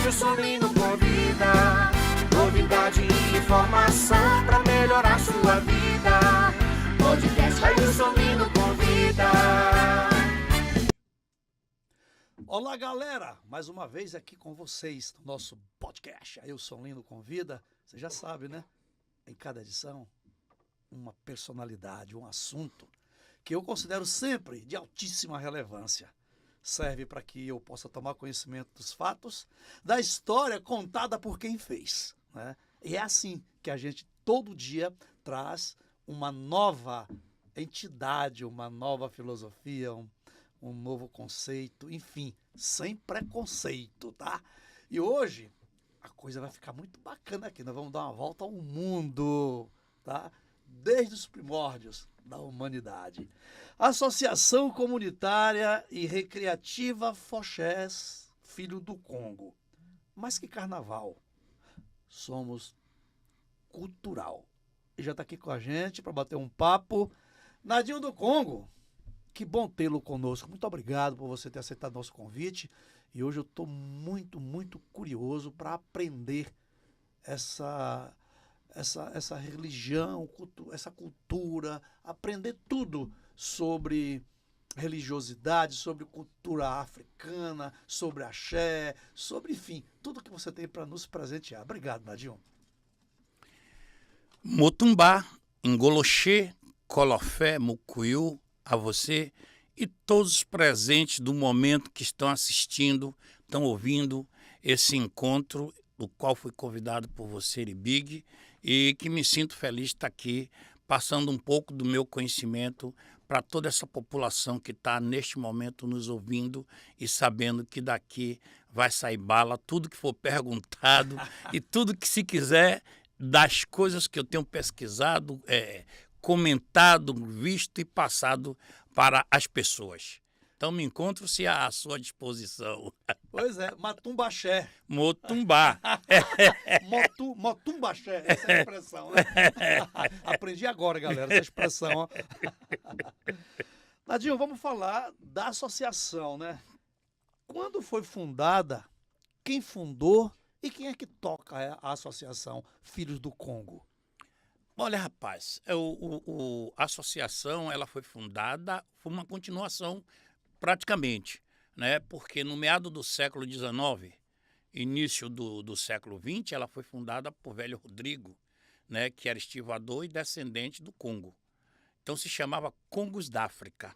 Rádio Solino convida, novidade e informação pra melhorar sua vida. Podcast Rádio Solino convida. Olá, galera! Mais uma vez aqui com vocês no nosso podcast. Aí o Solino convida, você já sabe, né? Em cada edição, uma personalidade, um assunto que eu considero sempre de altíssima relevância. Serve para que eu possa tomar conhecimento dos fatos, da história contada por quem fez, né? E é assim que a gente todo dia traz uma nova entidade, uma nova filosofia, um novo conceito, enfim, sem preconceito, tá? E hoje a coisa vai ficar muito bacana aqui, nós vamos dar uma volta ao mundo, tá? Desde os primórdios da humanidade. Associação Comunitária e Recreativa Foxés, Filho do Congo. Mas que carnaval. Somos cultural. E já está aqui com a gente para bater um papo. Nadinho do Congo, que bom tê-lo conosco. Muito obrigado por você ter aceitado nosso convite. E hoje eu estou muito, muito curioso para aprender essa religião, essa cultura, aprender tudo sobre religiosidade, sobre cultura africana, sobre axé, sobre, enfim, tudo que você tem para nos presentear. Obrigado, Nadinho. Motumbá, Ngoloxê, Colofé, Mucuyu, a você e todos os presentes do momento que estão assistindo, estão ouvindo esse encontro, do qual fui convidado por você e Big, e que me sinto feliz de estar aqui, passando um pouco do meu conhecimento para toda essa população que está neste momento nos ouvindo e sabendo que daqui vai sair bala, tudo que for perguntado e tudo que se quiser das coisas que eu tenho pesquisado, comentado, visto e passado para as pessoas. Então me encontro-se à sua disposição. Pois é, Matumbaxé. Motumbá. Motumbaxé, essa é a expressão, né? Aprendi agora, galera, essa expressão. Ó. Nadinho, vamos falar da associação, né? Quando foi fundada, quem fundou e quem é que toca a associação Filhos do Congo? Olha, rapaz, a associação ela foi fundada, foi uma continuação praticamente, né? Porque no meado do século XIX, início do século XX, ela foi fundada por Velho Rodrigo, né? Que era estivador e descendente do Congo. Então se chamava Congos da África,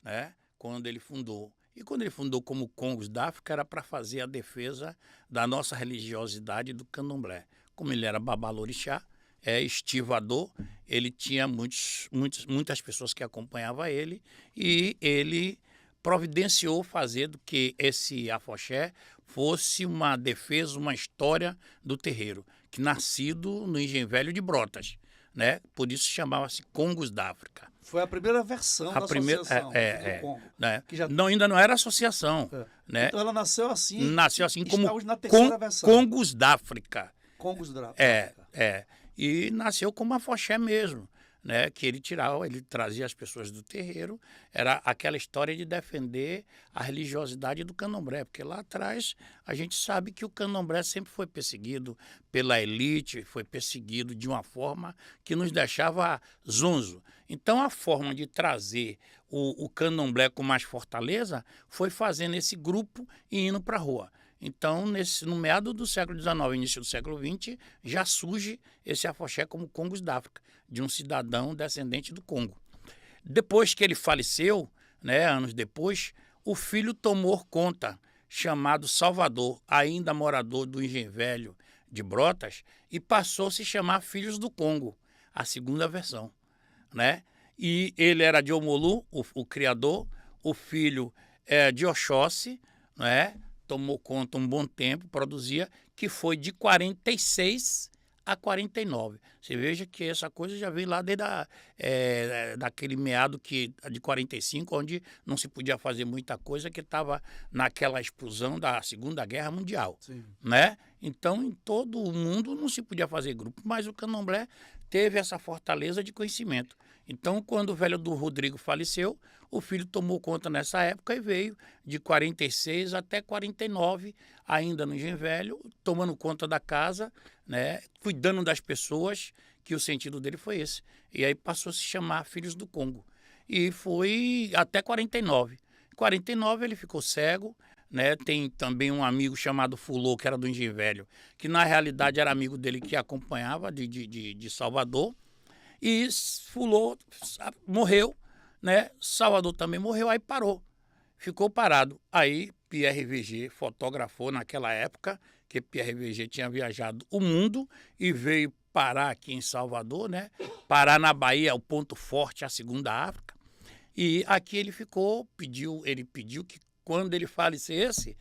né? Quando ele fundou. E quando ele fundou como Congos da África, era para fazer a defesa da nossa religiosidade do candomblé. Como ele era babalorixá, estivador, ele tinha muitas pessoas que acompanhavam ele e ele providenciou fazer do que esse afoxé fosse uma defesa, uma história do terreiro, que nascido no Engenho Velho de Brotas, né? Por isso chamava-se Congos da África. Foi a primeira versão da associação do Congo. Né? Que já... Não, ainda não era associação. Né? Então ela nasceu assim. Nasceu assim como hoje na terceira versão. Congos da África. Congos da África. E nasceu como afoxé mesmo, né? Que ele trazia as pessoas do terreiro, era aquela história de defender a religiosidade do candomblé, porque lá atrás a gente sabe que o candomblé sempre foi perseguido pela elite, foi perseguido de uma forma que nos deixava zonzo. Então a forma de trazer o candomblé com mais fortaleza foi fazendo esse grupo e indo para a rua. Então, no meado do século XIX, início do século XX, já surge esse afoxé como Congos da África, de um cidadão descendente do Congo. Depois que ele faleceu, né, anos depois, o filho tomou conta, chamado Salvador, ainda morador do Engenho Velho de Brotas, e passou a se chamar Filhos do Congo, a segunda versão, né? E ele era de Omolu, o criador, o filho de Oxóssi, né? Tomou conta um bom tempo, produzia, que foi de 46 a 49. Você veja que essa coisa já veio lá desde daquele meado de 45, onde não se podia fazer muita coisa, que estava naquela explosão da Segunda Guerra Mundial. Sim. Né? Então, em todo o mundo não se podia fazer grupo, mas o candomblé teve essa fortaleza de conhecimento. Então, quando o velho do Rodrigo faleceu, o filho tomou conta nessa época e veio de 46 até 49, ainda no Engenho Velho, tomando conta da casa, né, cuidando das pessoas, que o sentido dele foi esse. E aí passou a se chamar Filhos do Congo. E foi até 49. Em 49 ele ficou cego, né? Tem também um amigo chamado Fulô, que era do Engenho Velho, que na realidade era amigo dele que acompanhava de Salvador. E Fulô morreu, né? Salvador também morreu, aí parou. Ficou parado. Aí Pierre Verger fotografou naquela época, que Pierre Verger tinha viajado o mundo e veio parar aqui em Salvador, né? Parar na Bahia, o ponto forte, a segunda África. E aqui ele ficou, ele pediu que quando ele falecesse,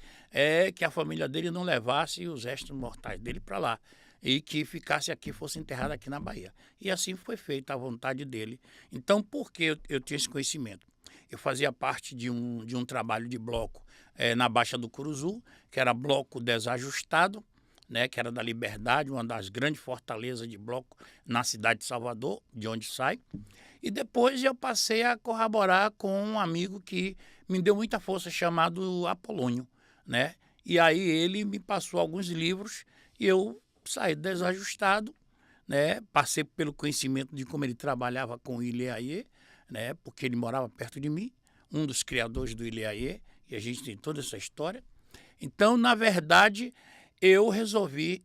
que a família dele não levasse os restos mortais dele para lá e que ficasse aqui, fosse enterrado aqui na Bahia. E assim foi feita a vontade dele. Então, por que eu tinha esse conhecimento? Eu fazia parte de um trabalho de bloco na Baixa do Curuzu, que era bloco desajustado, né, que era da Liberdade, uma das grandes fortalezas de bloco na cidade de Salvador, de onde sai. E depois eu passei a corroborar com um amigo que me deu muita força, chamado Apolônio, né? E aí ele me passou alguns livros e eu saí desajustado, né? Passei pelo conhecimento de como ele trabalhava com o Ileaie, né? Porque ele morava perto de mim, um dos criadores do Ileaie, e a gente tem toda essa história. Então, na verdade, eu resolvi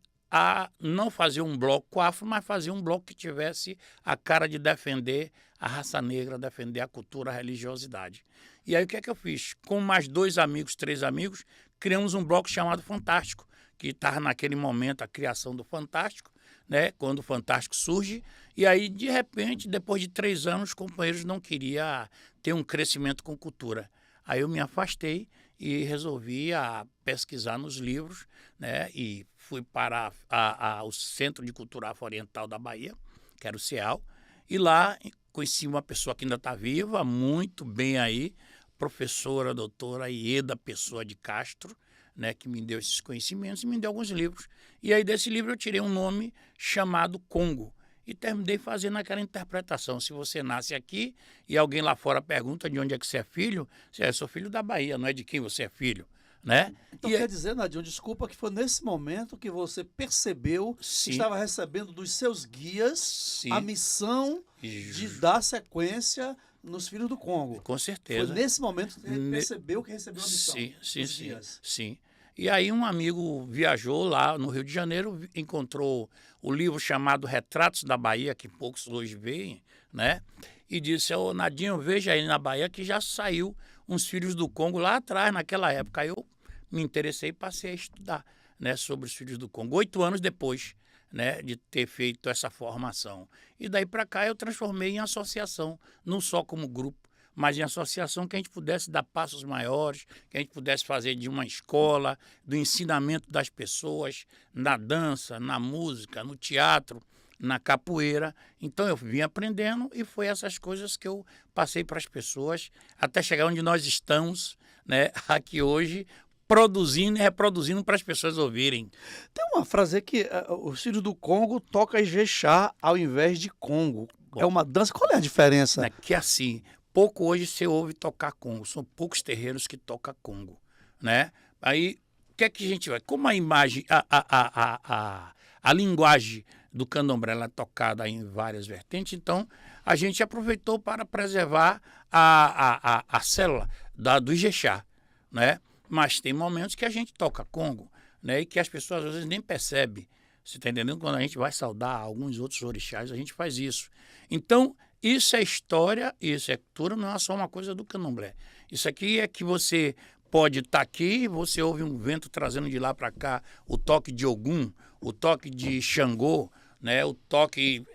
não fazer um bloco afro, mas fazer um bloco que tivesse a cara de defender a raça negra, defender a cultura, a religiosidade. E aí o que é que eu fiz? Com mais 2 amigos, 3 amigos, criamos um bloco chamado Fantástico, que estava naquele momento a criação do Fantástico, né? Quando o Fantástico surge. E aí, de repente, depois de 3 anos, os companheiros não queriam ter um crescimento com cultura. Aí eu me afastei e resolvi pesquisar nos livros, né? E fui para o Centro de Cultura Afro-Oriental da Bahia, que era o CEAL, e lá conheci uma pessoa que ainda está viva, muito bem aí, professora, doutora Ieda Pessoa de Castro, né, que me deu esses conhecimentos e me deu alguns livros. E aí desse livro eu tirei um nome chamado Congo e terminei fazendo aquela interpretação. Se você nasce aqui e alguém lá fora pergunta de onde é que você é filho, você é, sou filho da Bahia, não é de quem você é filho, né? Então quer dizer, Nadinho, desculpa, que foi nesse momento que você percebeu que estava recebendo dos seus guias a missão de dar sequência nos Filhos do Congo. Com certeza. Foi nesse momento que você percebeu que recebeu a missão. Sim. E aí um amigo viajou lá no Rio de Janeiro, encontrou o livro chamado Retratos da Bahia, que poucos hoje veem, né? E disse, ô Nadinho, veja aí na Bahia que já saiu uns Filhos do Congo lá atrás, naquela época. Aí eu me interessei e passei a estudar, né, sobre os Filhos do Congo, 8 anos depois, né, de ter feito essa formação. E daí para cá eu transformei em associação, não só como grupo, mas em associação que a gente pudesse dar passos maiores, que a gente pudesse fazer de uma escola, do ensinamento das pessoas, na dança, na música, no teatro, na capoeira. Então eu vim aprendendo e foi essas coisas que eu passei para as pessoas até chegar onde nós estamos, né, aqui hoje, produzindo e reproduzindo para as pessoas ouvirem. Tem uma frase que os Filhos do Congo toca Ijexá ao invés de Congo. Bom, é uma dança. Qual é a diferença? É que assim, pouco hoje você ouve tocar Congo. São poucos terreiros que tocam Congo, né? Aí, o que é que a gente vai? Como a imagem, a linguagem do candomblé ela é tocada em várias vertentes, então a gente aproveitou para preservar a célula do Ijexá, né? Mas tem momentos que a gente toca Congo, né? E que as pessoas às vezes nem percebem. Você está entendendo? Quando a gente vai saudar alguns outros orixás, a gente faz isso. Então, isso é história, isso é cultura, não é só uma coisa do candomblé. Isso aqui é que você pode estar aqui, você ouve um vento trazendo de lá para cá o toque de Ogum, o toque de Xangô, né? O toque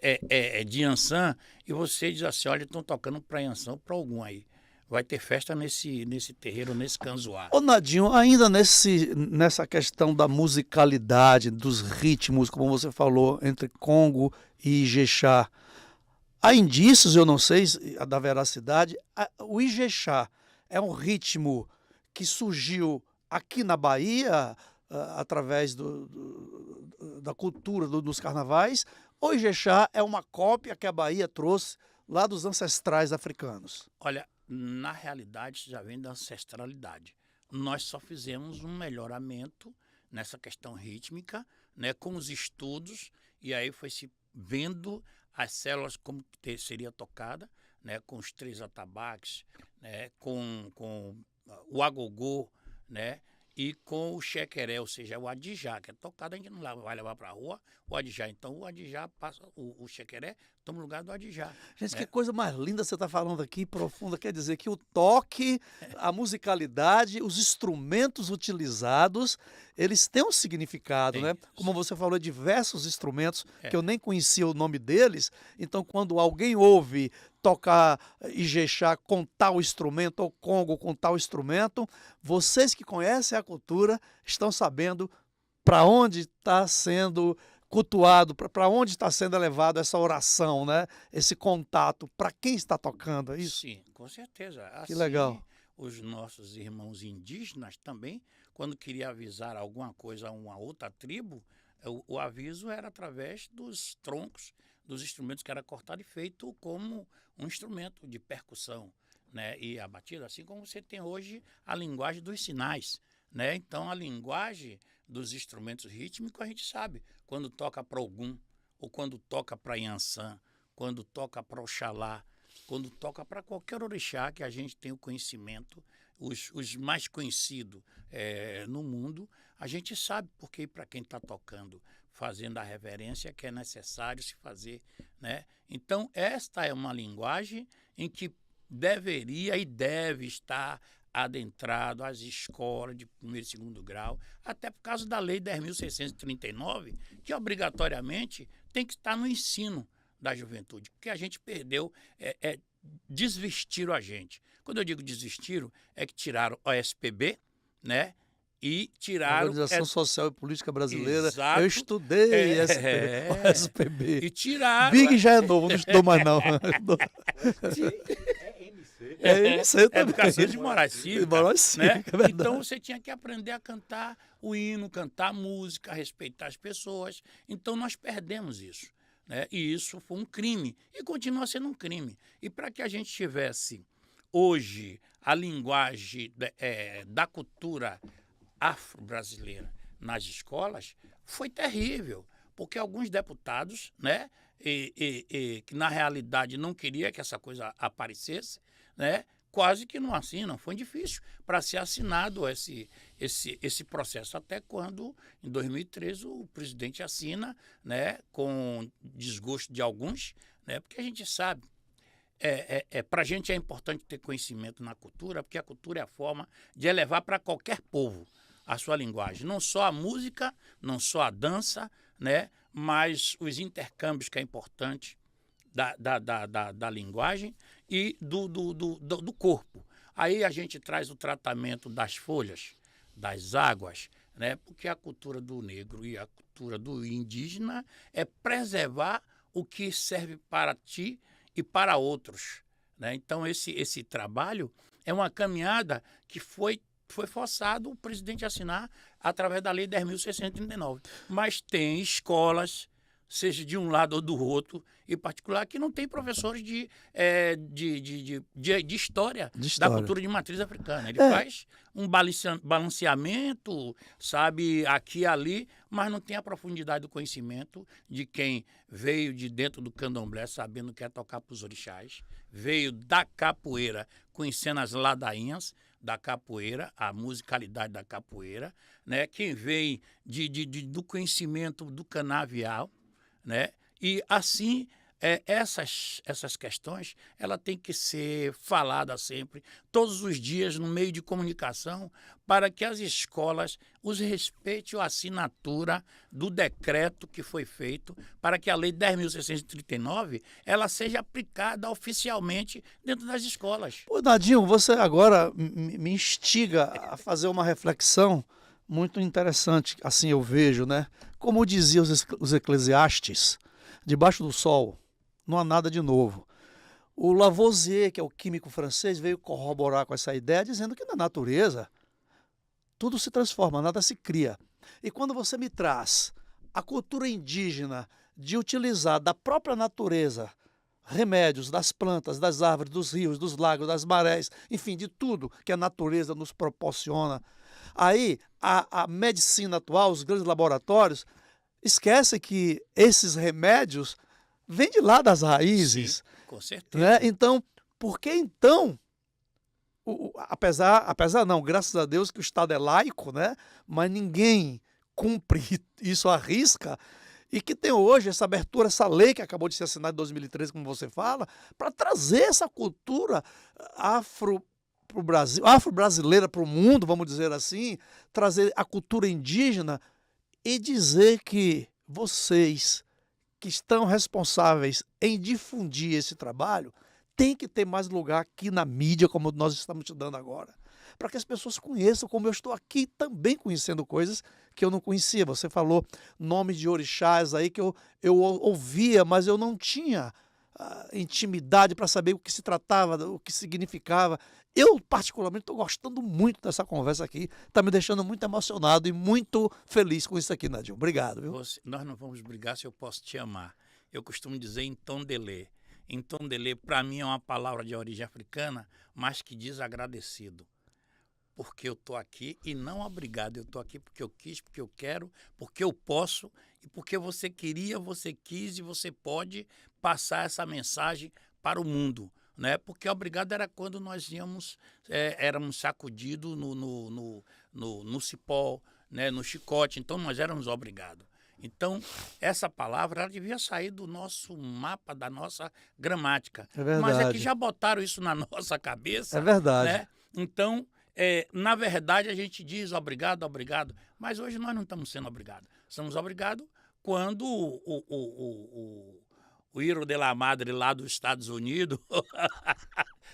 de Yansan, e você diz assim, olha, estão tocando para Yansan ou para Ogum aí. Vai ter festa nesse terreiro, nesse canzoá. Ô Nadinho, ainda nessa questão da musicalidade, dos ritmos, como você falou, entre Congo e Ijexá, há indícios, eu não sei da veracidade, o Ijexá é um ritmo que surgiu aqui na Bahia, através da cultura dos carnavais, ou Ijexá é uma cópia que a Bahia trouxe lá dos ancestrais africanos? Olha, na realidade, isso já vem da ancestralidade. Nós só fizemos um melhoramento nessa questão rítmica, né, com os estudos, e aí foi se vendo as células como seria tocada, né, com os 3 atabaques, né, com o agogô, né, e com o chequeré, ou seja, o adijá, que é tocado, a gente não vai levar para a rua o adijá. Então o adijá passa, o chequeré toma o lugar do adijá. Gente, né? que coisa mais linda você está falando aqui, profunda. Quer dizer que o toque, a musicalidade, os instrumentos utilizados, eles têm um significado, Tem né? isso. Como você falou, diversos instrumentos É. que eu nem conhecia o nome deles. Então, quando alguém ouve tocar Ijexá com tal instrumento, ou Congo com tal instrumento, vocês que conhecem a cultura estão sabendo para onde está sendo cultuado, para onde está sendo elevado essa oração, né? Esse contato, para quem está tocando, é isso? Sim, com certeza. Que legal. Os nossos irmãos indígenas também, quando queria avisar alguma coisa a uma outra tribo, o aviso era através dos troncos, dos instrumentos que era cortado e feito como um instrumento de percussão, né? E a batida, assim como você tem hoje a linguagem dos sinais, né? Então a linguagem dos instrumentos rítmicos a gente sabe quando toca para Ogum, ou quando toca para Yansan, quando toca para Oxalá, quando toca para qualquer orixá que a gente tem o conhecimento, os mais conhecidos no mundo, a gente sabe porque para quem está tocando, fazendo a reverência que é necessário se fazer, né? Então esta é uma linguagem em que deveria e deve estar adentrado às escolas de 1º e 2º grau, até por causa da Lei 10.639, que obrigatoriamente tem que estar no ensino da juventude, porque a gente perdeu, desvestiram a gente. Quando eu digo desvestiram, é que tiraram o OSPB, né? E tiraram... Organização Social e Política Brasileira. Exato. Eu estudei OSPB. E tiraram... Big já é novo, não estudou mais não. É MC também. Educação de morais cívicas, Morais cívicas, né? é verdade. Então você tinha que aprender a cantar o hino, cantar a música, respeitar as pessoas. Então nós perdemos isso, né? E isso foi um crime e continua sendo um crime. E para que a gente tivesse hoje a linguagem da cultura afro-brasileira nas escolas, foi terrível, porque alguns deputados, né, que na realidade não queria que essa coisa aparecesse, né, quase que não assinam. Foi difícil para ser assinado esse processo, até quando, em 2013, o presidente assina, né, com desgosto de alguns, né, porque a gente sabe, para a gente é importante ter conhecimento na cultura, porque a cultura é a forma de elevar para qualquer povo a sua linguagem. Não só a música, não só a dança, né, mas os intercâmbios que é importante da linguagem e do corpo. Aí a gente traz o tratamento das folhas, das águas, né, porque a cultura do negro e a cultura do indígena é preservar o que serve para ti e para outros, né? Então esse trabalho é uma caminhada que foi forçado o presidente a assinar através da Lei 10.639. Mas tem escolas, seja de um lado ou do outro, em particular, que não tem professores de história da cultura de matriz africana. Ele faz um balanceamento, sabe, aqui e ali, mas não tem a profundidade do conhecimento de quem veio de dentro do candomblé sabendo que é tocar para os orixás, veio da capoeira, conhecendo as ladainhas da capoeira, a musicalidade da capoeira, né? Quem vem do conhecimento do canavial, né? E assim essas questões ela tem que ser falada sempre, todos os dias no meio de comunicação, para que as escolas os respeitem a assinatura do decreto que foi feito para que a Lei 10.639 ela seja aplicada oficialmente dentro das escolas. Ô, Nadinho, você agora me instiga a fazer uma reflexão muito interessante, assim eu vejo, né? Como diziam os Eclesiastes, debaixo do sol não há nada de novo. O Lavoisier, que é o químico francês, veio corroborar com essa ideia, dizendo que na natureza tudo se transforma, nada se cria. E quando você me traz a cultura indígena de utilizar da própria natureza remédios das plantas, das árvores, dos rios, dos lagos, das marés, enfim, de tudo que a natureza nos proporciona. Aí, a medicina atual, os grandes laboratórios, esquecem que esses remédios vêm de lá das raízes. Sim, com certeza. Né? Então, por que então, apesar não, graças a Deus que o Estado é laico, né? Mas ninguém cumpre isso à risca, e que tem hoje essa abertura, essa lei que acabou de ser assinada em 2013, como você fala, para trazer essa cultura para o Brasil, afro-brasileira para o mundo, vamos dizer assim, trazer a cultura indígena e dizer que vocês que estão responsáveis em difundir esse trabalho têm que ter mais lugar aqui na mídia, como nós estamos te dando agora, para que as pessoas conheçam, como eu estou aqui também conhecendo coisas que eu não conhecia. Você falou nomes de orixás aí que eu ouvia, mas eu não tinha intimidade para saber o que se tratava, o que significava. Eu, particularmente, estou gostando muito dessa conversa aqui. Está me deixando muito emocionado e muito feliz com isso aqui, Nadinho. Obrigado. Viu? Nós não vamos brigar se eu posso te amar. Eu costumo dizer Ntondele. Ntondele, para mim, é uma palavra de origem africana, mas que diz agradecido. Porque eu estou aqui e não obrigado. Eu estou aqui porque eu quis, porque eu quero, porque eu posso e porque você queria, você quis e você pode passar essa mensagem para o mundo. Né? Porque obrigado era quando nós éramos sacudidos no cipó, né? No chicote, então nós éramos obrigados. Então, essa palavra ela devia sair do nosso mapa, da nossa gramática. É verdade. Mas é que já botaram isso na nossa cabeça. É verdade. Né? Então, na verdade, a gente diz obrigado, obrigado, mas hoje nós não estamos sendo obrigados. Somos obrigados quando o Iro de la Madre lá dos Estados Unidos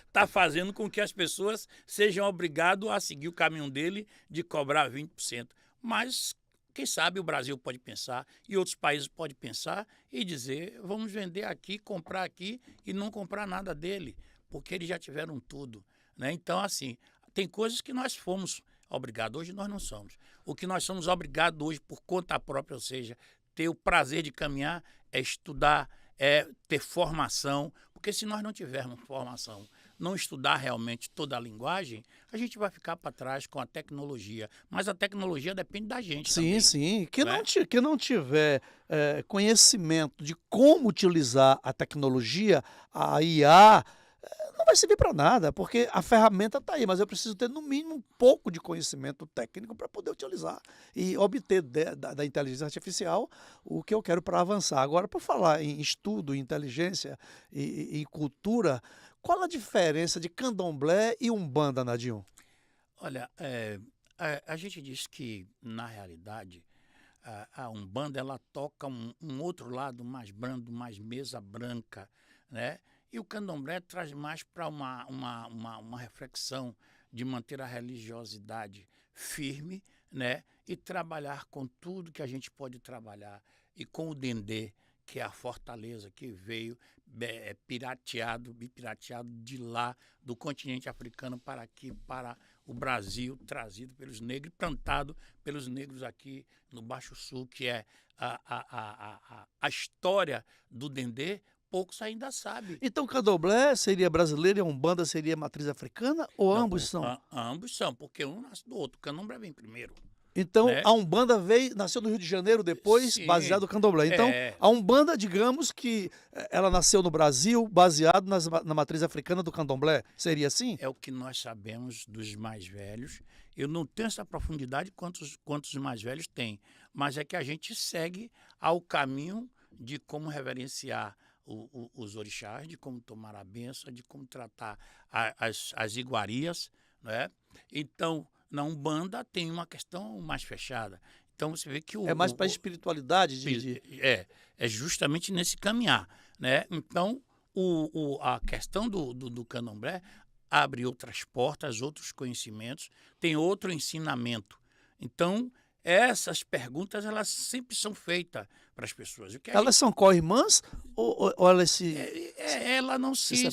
está fazendo com que as pessoas sejam obrigadas a seguir o caminho dele de cobrar 20%. Mas, quem sabe, o Brasil pode pensar e outros países podem pensar e dizer, vamos vender aqui, comprar aqui e não comprar nada dele, porque eles já tiveram tudo. Né? Então, assim, tem coisas que nós fomos obrigados, hoje nós não somos. O que nós somos obrigados hoje por conta própria, ou seja, ter o prazer de caminhar, é estudar, é ter formação, porque se nós não tivermos formação, não estudar realmente toda a linguagem, a gente vai ficar para trás com a tecnologia. Mas a tecnologia depende da gente também. Sim. Né? Que não tiver conhecimento de como utilizar a tecnologia, a IA, não vai servir para nada, porque a ferramenta está aí, mas eu preciso ter, no mínimo, um pouco de conhecimento técnico para poder utilizar e obter da inteligência artificial o que eu quero para avançar. Agora, por falar em estudo, em inteligência e cultura, qual a diferença de candomblé e umbanda, Nadinho? Olha, a gente diz que, na realidade, a umbanda ela toca um outro lado mais brando, mais mesa branca, né? E o candomblé traz mais para uma reflexão de manter a religiosidade firme, né? E trabalhar com tudo que a gente pode trabalhar. E com o dendê, que é a fortaleza que veio pirateado de lá, do continente africano para aqui, para o Brasil, trazido pelos negros, plantado pelos negros aqui no Baixo Sul, que é a história do dendê. Poucos ainda sabem. Então, candomblé seria brasileiro e a umbanda seria matriz africana ou Não, ambos são? Ambos são, porque um nasce do outro. O candomblé vem primeiro. Então, né? a umbanda nasceu no Rio de Janeiro depois, Sim. baseado no candomblé. Então, a umbanda, digamos que ela nasceu no Brasil, baseado na matriz africana do candomblé. Seria assim? É o que nós sabemos dos mais velhos. Eu não tenho essa profundidade quantos os mais velhos têm, mas é que a gente segue ao caminho de como reverenciar os orixás, de como tomar a benção, de como tratar as iguarias, né? Então, na Umbanda tem uma questão mais fechada. Então, você vê que é mais para a espiritualidade? É justamente nesse caminhar, né? Então, a questão do candomblé abre outras portas, outros conhecimentos, tem outro ensinamento. Então, essas perguntas, elas sempre são feitas para as pessoas. Elas são co-irmãs ou elas se elas não se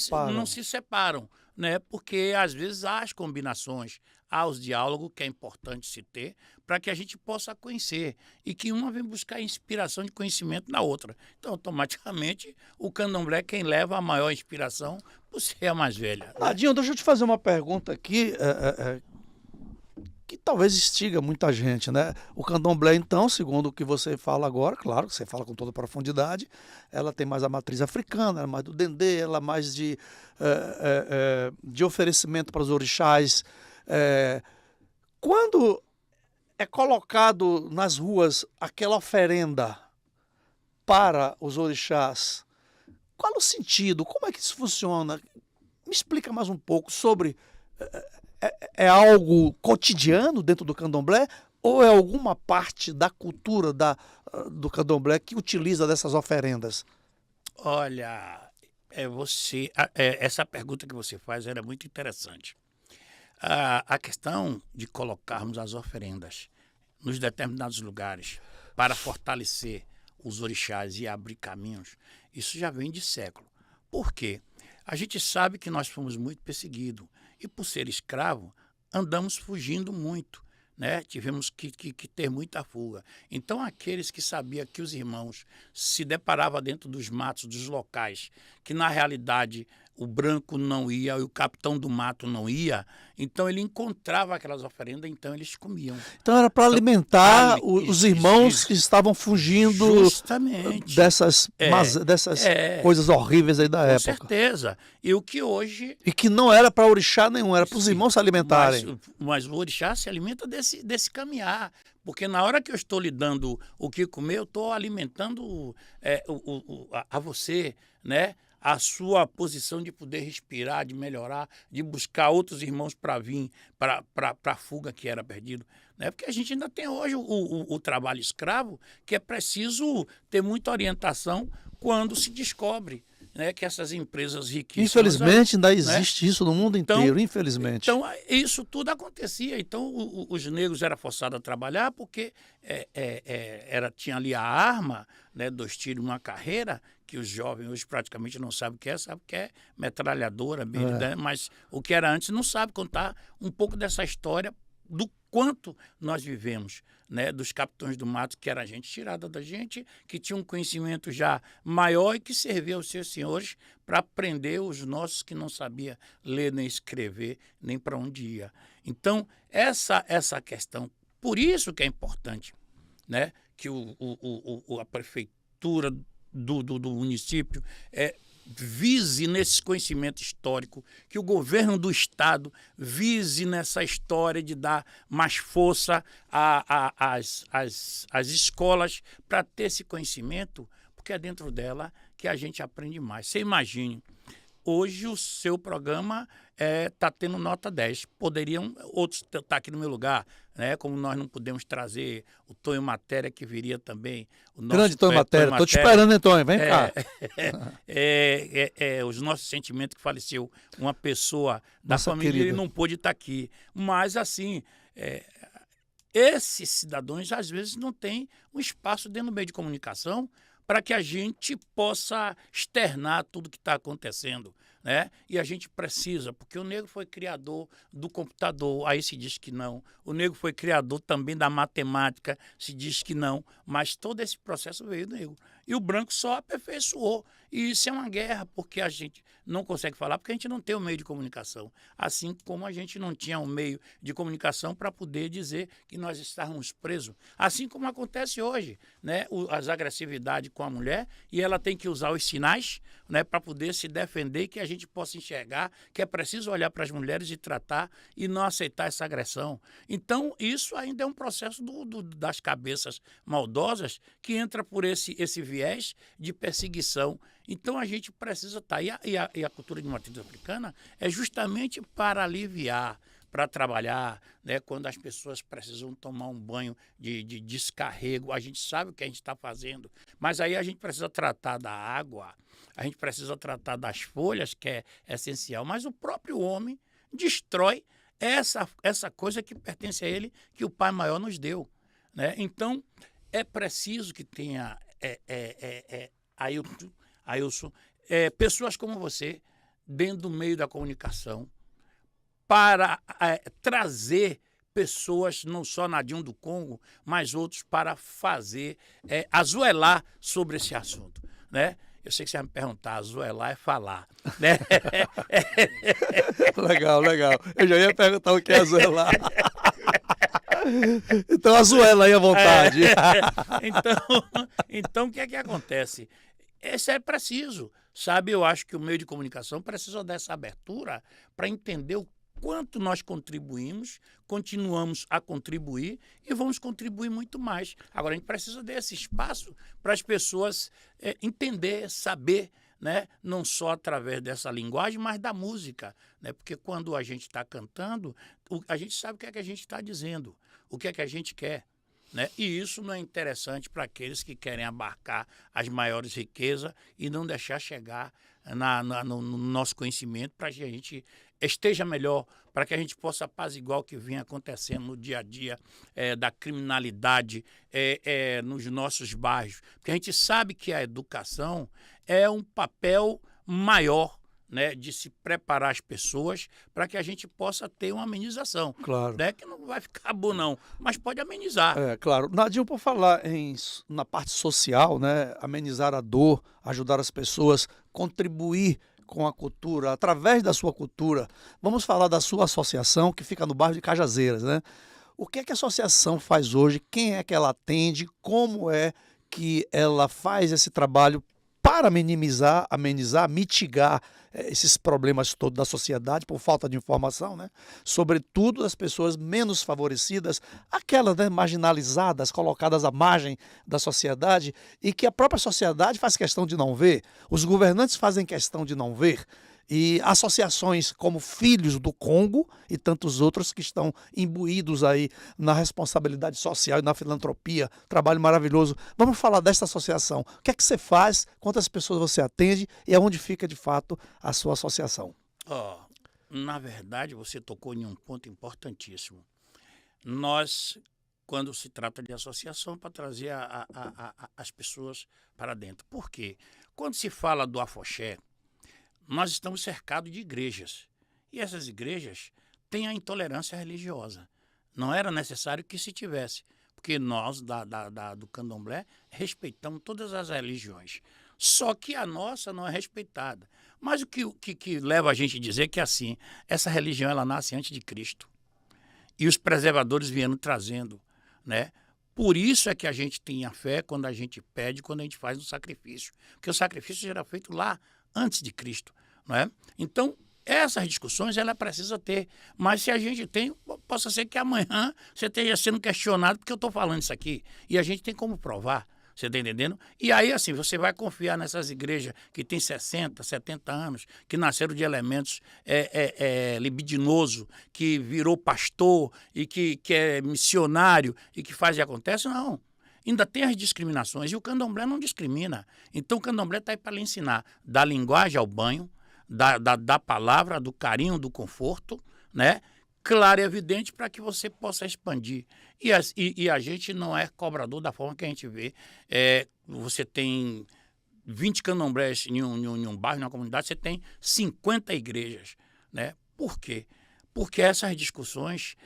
separam, né? Porque às vezes há as combinações, há os diálogos que é importante se ter para que a gente possa conhecer e que uma vem buscar inspiração de conhecimento na outra. Então, automaticamente, o candomblé é quem leva a maior inspiração por ser a mais velha. Né? Ladinho, deixa eu te fazer uma pergunta aqui, que talvez instiga muita gente, né? O candomblé, então, segundo o que você fala agora, claro, você fala com toda profundidade, ela tem mais a matriz africana, ela é mais do dendê, ela é mais de oferecimento para os orixás. Quando é colocado nas ruas aquela oferenda para os orixás, qual o sentido? Como é que isso funciona? Me explica mais um pouco sobre... É algo cotidiano dentro do candomblé ou é alguma parte da cultura do candomblé que utiliza dessas oferendas? Olha, essa pergunta que você faz era muito interessante. A questão de colocarmos as oferendas nos determinados lugares para fortalecer os orixás e abrir caminhos, isso já vem de século. Por quê? A gente sabe que nós fomos muito perseguidos e, por ser escravo, andamos fugindo muito, né? Tivemos que ter muita fuga. Então, aqueles que sabiam que os irmãos se deparavam dentro dos matos, dos locais, que na realidade o branco não ia e o capitão do mato não ia, então ele encontrava aquelas oferendas, então eles comiam. Então era para alimentar os irmãos que estavam fugindo dessas coisas horríveis aí da época. Com certeza. E o que hoje... E que não era para orixá nenhum, era para os irmãos se alimentarem. Mas o orixá se alimenta desse caminhar. Porque na hora que eu estou lhe dando o que comer, eu estou alimentando a você, né? A sua posição de poder respirar, de melhorar, de buscar outros irmãos para vir para a fuga que era perdido. Né? Porque a gente ainda tem hoje o trabalho escravo, que é preciso ter muita orientação quando se descobre, né, que essas empresas riquíssimas... Infelizmente ainda existe isso no mundo inteiro, infelizmente. Então, isso tudo acontecia. Então, os negros eram forçados a trabalhar porque tinha ali a arma, né, 2 tiros, 1 carreira, que os jovens hoje praticamente não sabem o que é, sabe que é metralhadora, né? Mas o que era antes não sabe contar um pouco dessa história do quanto nós vivemos, né, dos capitães do mato, que era gente tirada da gente, que tinha um conhecimento já maior e que servia aos seus senhores para prender os nossos que não sabia ler nem escrever, nem para onde ia. Então, essa questão, por isso que é importante, né, que a prefeitura do município vise nesse conhecimento histórico, que o governo do Estado vise nessa história de dar mais força às escolas para ter esse conhecimento, porque é dentro dela que a gente aprende mais. Você imagine, hoje o seu programa está tendo nota 10. Poderiam outros estar aqui no meu lugar, né? Como nós não podemos trazer o Tonho Matéria, que viria também. O nosso grande Tonho Matéria. Estou te esperando, hein, Tonho? Vem cá. Os nossos sentimentos que faleceu uma pessoa da nossa família, querida. ele não pôde estar aqui. Mas, assim, esses cidadãos, às vezes, não têm um espaço dentro do meio de comunicação para que a gente possa externar tudo que está acontecendo, né? E a gente precisa, porque o negro foi criador do computador, aí se diz que não. O negro foi criador também da matemática, se diz que não. Mas todo esse processo veio do negro. E o branco só aperfeiçoou. E isso é uma guerra, porque a gente não consegue falar, porque a gente não tem o meio de comunicação. Assim como a gente não tinha um meio de comunicação para poder dizer que nós estávamos presos. Assim como acontece hoje, né? As agressividades com a mulher, e ela tem que usar os sinais, né, para poder se defender, que a gente possa enxergar que é preciso olhar para as mulheres e tratar e não aceitar essa agressão. Então, isso ainda é um processo das cabeças maldosas que entra por esse viés de perseguição. Então, a gente precisa estar. E a cultura de matriz africana é justamente para aliviar, para trabalhar, né, quando as pessoas precisam tomar um banho de descarrego. A gente sabe o que a gente está fazendo, mas aí a gente precisa tratar da água, a gente precisa tratar das folhas, que é essencial, mas o próprio homem destrói essa coisa que pertence a ele, que o Pai Maior nos deu, né? Então, é preciso que tenha, Ailson, pessoas como você, dentro do meio da comunicação para trazer pessoas, não só Nadinho do Congo, mas outros para fazer, azuelar sobre esse assunto, né? Eu sei que você vai me perguntar, azuelar é falar, né? Legal, legal. Eu já ia perguntar o que é azuelar. Então, azuela aí à vontade. Então, o que é que acontece? Isso é preciso, sabe? Eu acho que o meio de comunicação precisa dessa abertura para entender o quanto nós contribuímos, continuamos a contribuir e vamos contribuir muito mais. Agora, a gente precisa desse espaço para as pessoas entender, saber, né? Não só através dessa linguagem, mas da música, né? Porque quando a gente está cantando, a gente sabe o que é que a gente está dizendo, o que é que a gente quer, né? E isso não é interessante para aqueles que querem abarcar as maiores riquezas e não deixar chegar no nosso conhecimento para que a gente esteja melhor, para que a gente possa apaziguar o que vem acontecendo no dia a dia da criminalidade nos nossos bairros. Porque a gente sabe que a educação é um papel maior, né, de se preparar as pessoas para que a gente possa ter uma amenização. Claro. Né, que não vai ficar bom não, mas pode amenizar. Claro. Nadinho, por falar na parte social, né, amenizar a dor, ajudar as pessoas, contribuir com a cultura, através da sua cultura, vamos falar da sua associação que fica no bairro de Cajazeiras, né? O que é que a associação faz hoje? Quem é que ela atende? Como é que ela faz esse trabalho para minimizar, amenizar, mitigar esses problemas todos da sociedade por falta de informação, né? Sobretudo das pessoas menos favorecidas, aquelas, né, marginalizadas, colocadas à margem da sociedade e que a própria sociedade faz questão de não ver, os governantes fazem questão de não ver. E associações como Filhos do Congo e tantos outros que estão imbuídos aí na responsabilidade social e na filantropia, trabalho maravilhoso. Vamos falar desta associação. O que é que você faz, quantas pessoas você atende e aonde fica de fato a sua associação? Na verdade, você tocou em um ponto importantíssimo. Nós, quando se trata de associação, para trazer as pessoas para dentro. Por quê? Quando se fala do afoxé, nós estamos cercados de igrejas. E essas igrejas têm a intolerância religiosa. Não era necessário que se tivesse, porque nós, do candomblé, respeitamos todas as religiões. Só que a nossa não é respeitada. Mas o que leva a gente a dizer que, assim, essa religião ela nasce antes de Cristo. E os preservadores vieram trazendo, né? Por isso é que a gente tem a fé quando a gente pede, quando a gente faz o sacrifício. Porque o sacrifício já era feito lá antes de Cristo, não é? Então, essas discussões ela precisa ter, mas se a gente tem, possa ser que amanhã você esteja sendo questionado porque eu estou falando isso aqui, e a gente tem como provar, você está entendendo? E aí, assim, você vai confiar nessas igrejas que têm 60, 70 anos, que nasceram de elementos libidinoso, que virou pastor e que é missionário e que faz e acontece? Não. Ainda tem as discriminações, e o candomblé não discrimina. Então o candomblé está aí para lhe ensinar da linguagem ao banho, da palavra, do carinho, do conforto, né? Claro e evidente para que você possa expandir. E a gente não é cobrador da forma que a gente vê. Você tem 20 candomblés em um bairro, numa comunidade, você tem 50 igrejas, né? Por quê? Porque essas discussões,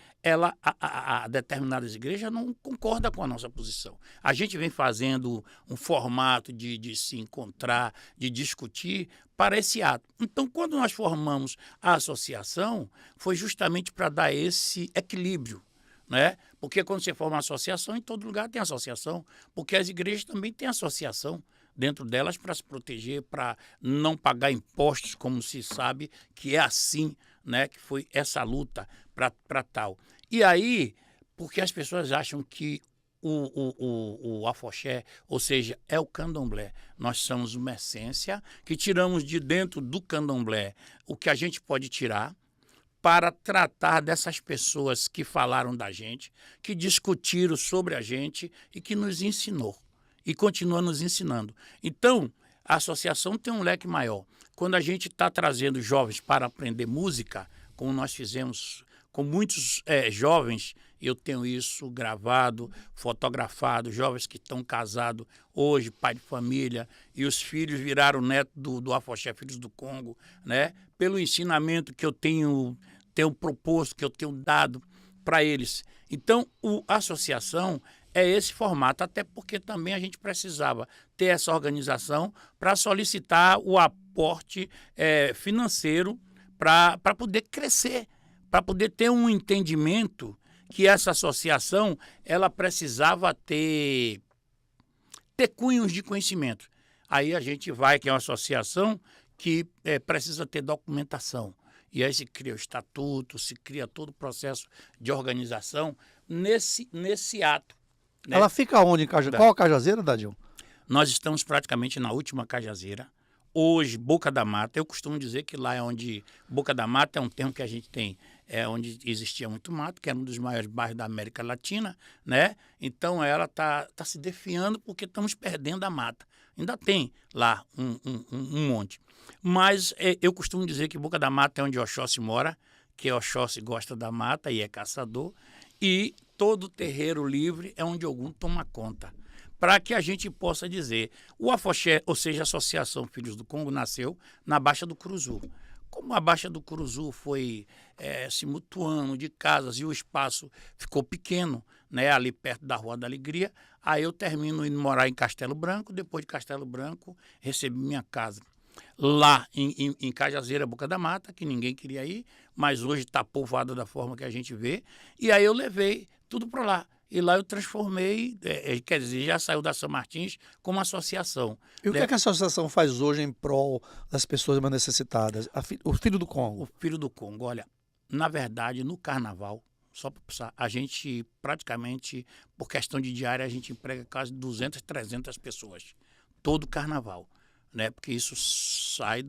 a determinadas igrejas não concordam com a nossa posição. A gente vem fazendo um formato de se encontrar, de discutir para esse ato. Então, quando nós formamos a associação, foi justamente para dar esse equilíbrio, né? Porque quando você forma uma associação, em todo lugar tem associação, porque as igrejas também têm associação dentro delas para se proteger, para não pagar impostos, como se sabe que é assim, né, que foi essa luta para tal. E aí, porque as pessoas acham que o afoxé, ou seja, é o candomblé. Nós somos uma essência que tiramos de dentro do candomblé o que a gente pode tirar para tratar dessas pessoas que falaram da gente, que discutiram sobre a gente e que nos ensinou e continua nos ensinando. Então, a associação tem um leque maior. Quando a gente está trazendo jovens para aprender música, como nós fizemos com muitos jovens. Eu tenho isso gravado, fotografado, jovens que estão casados hoje, pai de família, e os filhos viraram neto do Afoxé Filhos do Congo, né? Pelo ensinamento que eu tenho proposto, que eu tenho dado para eles. Então, a associação é esse formato, até porque também a gente precisava ter essa organização para solicitar o aporte financeiro para poder crescer, para poder ter um entendimento que essa associação ela precisava ter cunhos de conhecimento. Aí a gente vai, que é uma associação que precisa ter documentação. E aí se cria o estatuto, se cria todo o processo de organização nesse ato. Né? Ela fica onde? Qual a Cajazeira, Dadinho? Nós estamos praticamente na última Cajazeira. Hoje, Boca da Mata, eu costumo dizer que lá é onde... Boca da Mata é um termo que a gente tem, onde existia muito mato, que era um dos maiores bairros da América Latina, né? Então ela tá se definhando porque estamos perdendo a mata. Ainda tem lá um monte. Mas eu costumo dizer que Boca da Mata é onde Oxóssi mora, que Oxóssi gosta da mata e é caçador, e todo terreiro livre é onde Ogum toma conta. Para que a gente possa dizer, o Afoxé, ou seja, a Associação Filhos do Congo, nasceu na Baixa do Curuzu. Como a Baixa do Curuzu foi se mutuando de casas e o espaço ficou pequeno, né, ali perto da Rua da Alegria, aí eu termino indo morar em Castelo Branco, depois de Castelo Branco recebi minha casa. Lá em Cajazeira, Boca da Mata, que ninguém queria ir, mas hoje está povoada da forma que a gente vê, e aí eu levei tudo para lá. E lá eu transformei, quer dizer, já saiu da São Martins como associação. E o que é que a associação faz hoje em prol das pessoas mais necessitadas? O Filho do Congo. O Filho do Congo, olha, na verdade, no carnaval, só para pensar, a gente praticamente, por questão de diária, a gente emprega quase 200, 300 pessoas, todo carnaval, né? Porque isso sai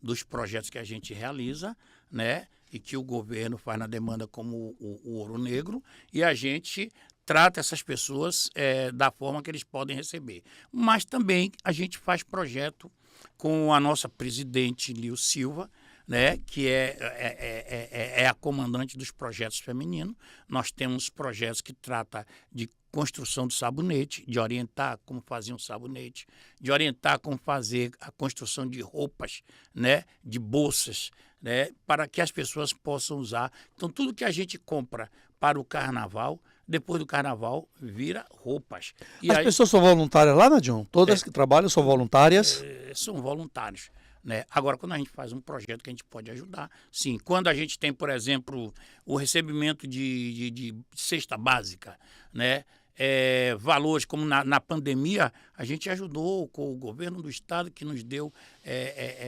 dos projetos que a gente realiza, né? E que o governo faz na demanda como o Ouro Negro, e a gente trata essas pessoas da forma que eles podem receber. Mas também a gente faz projeto com a nossa presidente Lio Silva, né, que é a comandante dos projetos femininos. Nós temos projetos que tratam de construção do sabonete, de orientar como fazer um sabonete, de orientar como fazer a construção de roupas, né, de bolsas, né, para que as pessoas possam usar. Então, tudo que a gente compra para o carnaval, depois do carnaval, vira roupas. E as pessoas são voluntárias lá, Nadion? Todas que trabalham são voluntárias? São voluntários. Né? Agora, quando a gente faz um projeto que a gente pode ajudar, sim. Quando a gente tem, por exemplo, o recebimento de cesta básica, né? Valores, como na pandemia, a gente ajudou com o governo do estado que nos deu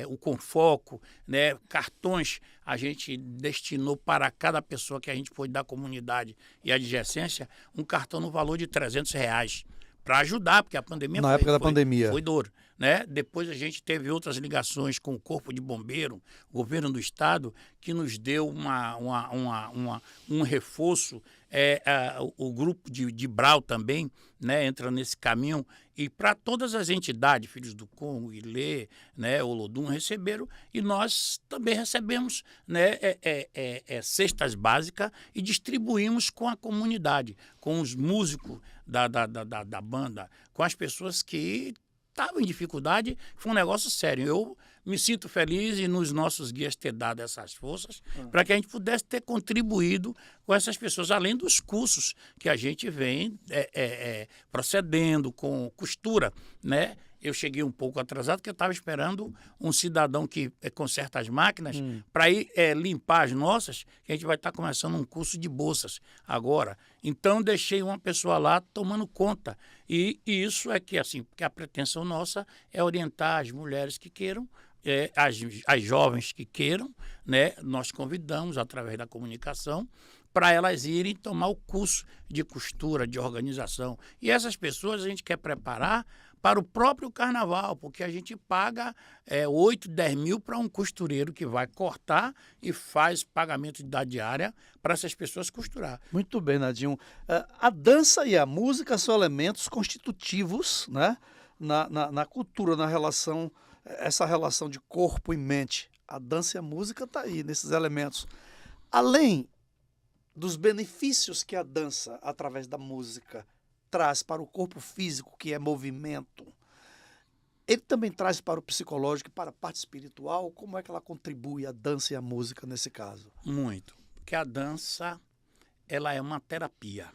o Confoco, né? Cartões, a gente destinou para cada pessoa que a gente pôde da comunidade e adjacência um cartão no valor de R$300 para ajudar, porque a pandemia na época da pandemia foi duro. Né? Depois a gente teve outras ligações com o Corpo de Bombeiro, o governo do estado, que nos deu um reforço. O grupo de Brau também, né, entra nesse caminho, e para todas as entidades, Filhos do Congo, Ilê, né, Olodum, receberam, e nós também recebemos, né, cestas básicas e distribuímos com a comunidade, com os músicos da banda, com as pessoas que estavam em dificuldade. Foi um negócio sério. Eu me sinto feliz e nos nossos guias ter dado essas forças para que a gente pudesse ter contribuído com essas pessoas, além dos cursos que a gente vem procedendo com costura, né? Eu cheguei um pouco atrasado, porque eu estava esperando um cidadão que conserta as máquinas para ir limpar as nossas, que a gente vai estar começando um curso de bolsas agora. Então, deixei uma pessoa lá tomando conta. E isso é que, assim, porque a pretensão nossa é orientar as mulheres que queiram, as jovens que queiram, né? Nós convidamos, através da comunicação, para elas irem tomar o curso de costura, de organização. E essas pessoas a gente quer preparar para o próprio carnaval, porque a gente paga 8, 10 mil para um costureiro que vai cortar e faz pagamento da diária para essas pessoas costurar. Muito bem, Nadinho. A dança e a música são elementos constitutivos, né, na cultura, na relação, essa relação de corpo e mente. A dança e a música está aí, nesses elementos. Além dos benefícios que a dança, através da música, traz para o corpo físico, que é movimento, ele também traz para o psicológico e para a parte espiritual? Como é que ela contribui, a dança e a música, nesse caso? Muito. Porque a dança, ela é uma terapia,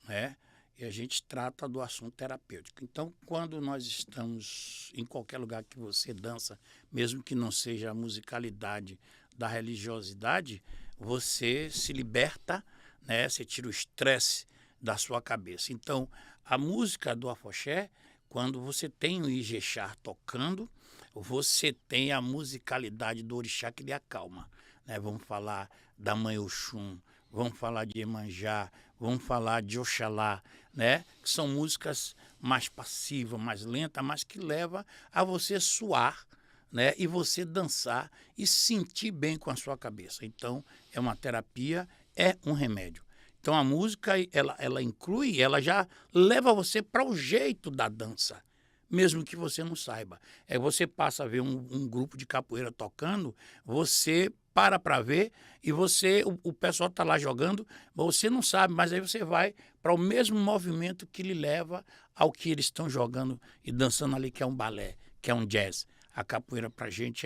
né? E a gente trata do assunto terapêutico. Então, quando nós estamos em qualquer lugar que você dança, mesmo que não seja a musicalidade da religiosidade, você se liberta, né? Você tira o estresse da sua cabeça. Então, a música do afoxé, quando você tem o Ijexá tocando, você tem a musicalidade do orixá que lhe acalma, né? Vamos falar da Mãe Oxum, vamos falar de Iemanjá, vamos falar de Oxalá, né? Que são músicas mais passivas, mais lentas, mas que levam a você suar, né? E você dançar e sentir bem com a sua cabeça. Então, é uma terapia, é um remédio. Então, a música, ela inclui, ela já leva você para o jeito da dança, mesmo que você não saiba. Você passa a ver um grupo de capoeira tocando, você para ver e o pessoal está lá jogando, você não sabe, mas aí você vai para o mesmo movimento que lhe leva ao que eles estão jogando e dançando ali, que é um balé, que é um jazz. A capoeira para a gente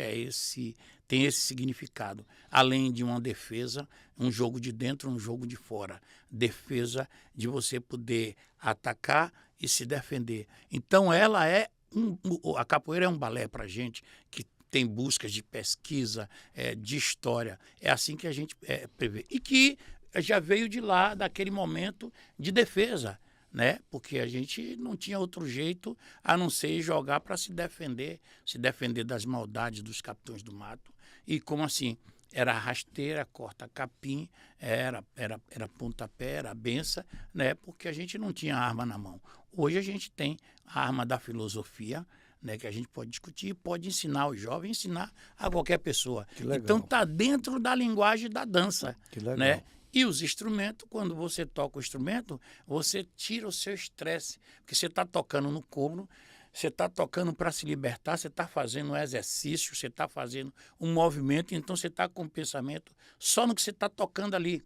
tem esse significado. Além de uma defesa, um jogo de dentro, um jogo de fora. Defesa de você poder atacar e se defender. Então a capoeira é um balé para a gente que tem buscas de pesquisa, de história. É assim que a gente prevê. E que já veio de lá, daquele momento de defesa, né? Porque a gente não tinha outro jeito a não ser jogar para se defender das maldades dos capitães do mato. E como assim? Era rasteira, corta-capim, era pontapé, era benção, né? Porque a gente não tinha arma na mão. Hoje a gente tem a arma da filosofia, né? Que a gente pode discutir, pode ensinar os jovens, ensinar a qualquer pessoa. Que legal. Então está dentro da linguagem da dança. Que legal. Né? E os instrumentos, quando você toca o instrumento, você tira o seu estresse, porque você está tocando no coro, você está tocando para se libertar, você está fazendo um exercício, você está fazendo um movimento, então você está com o pensamento só no que você está tocando ali.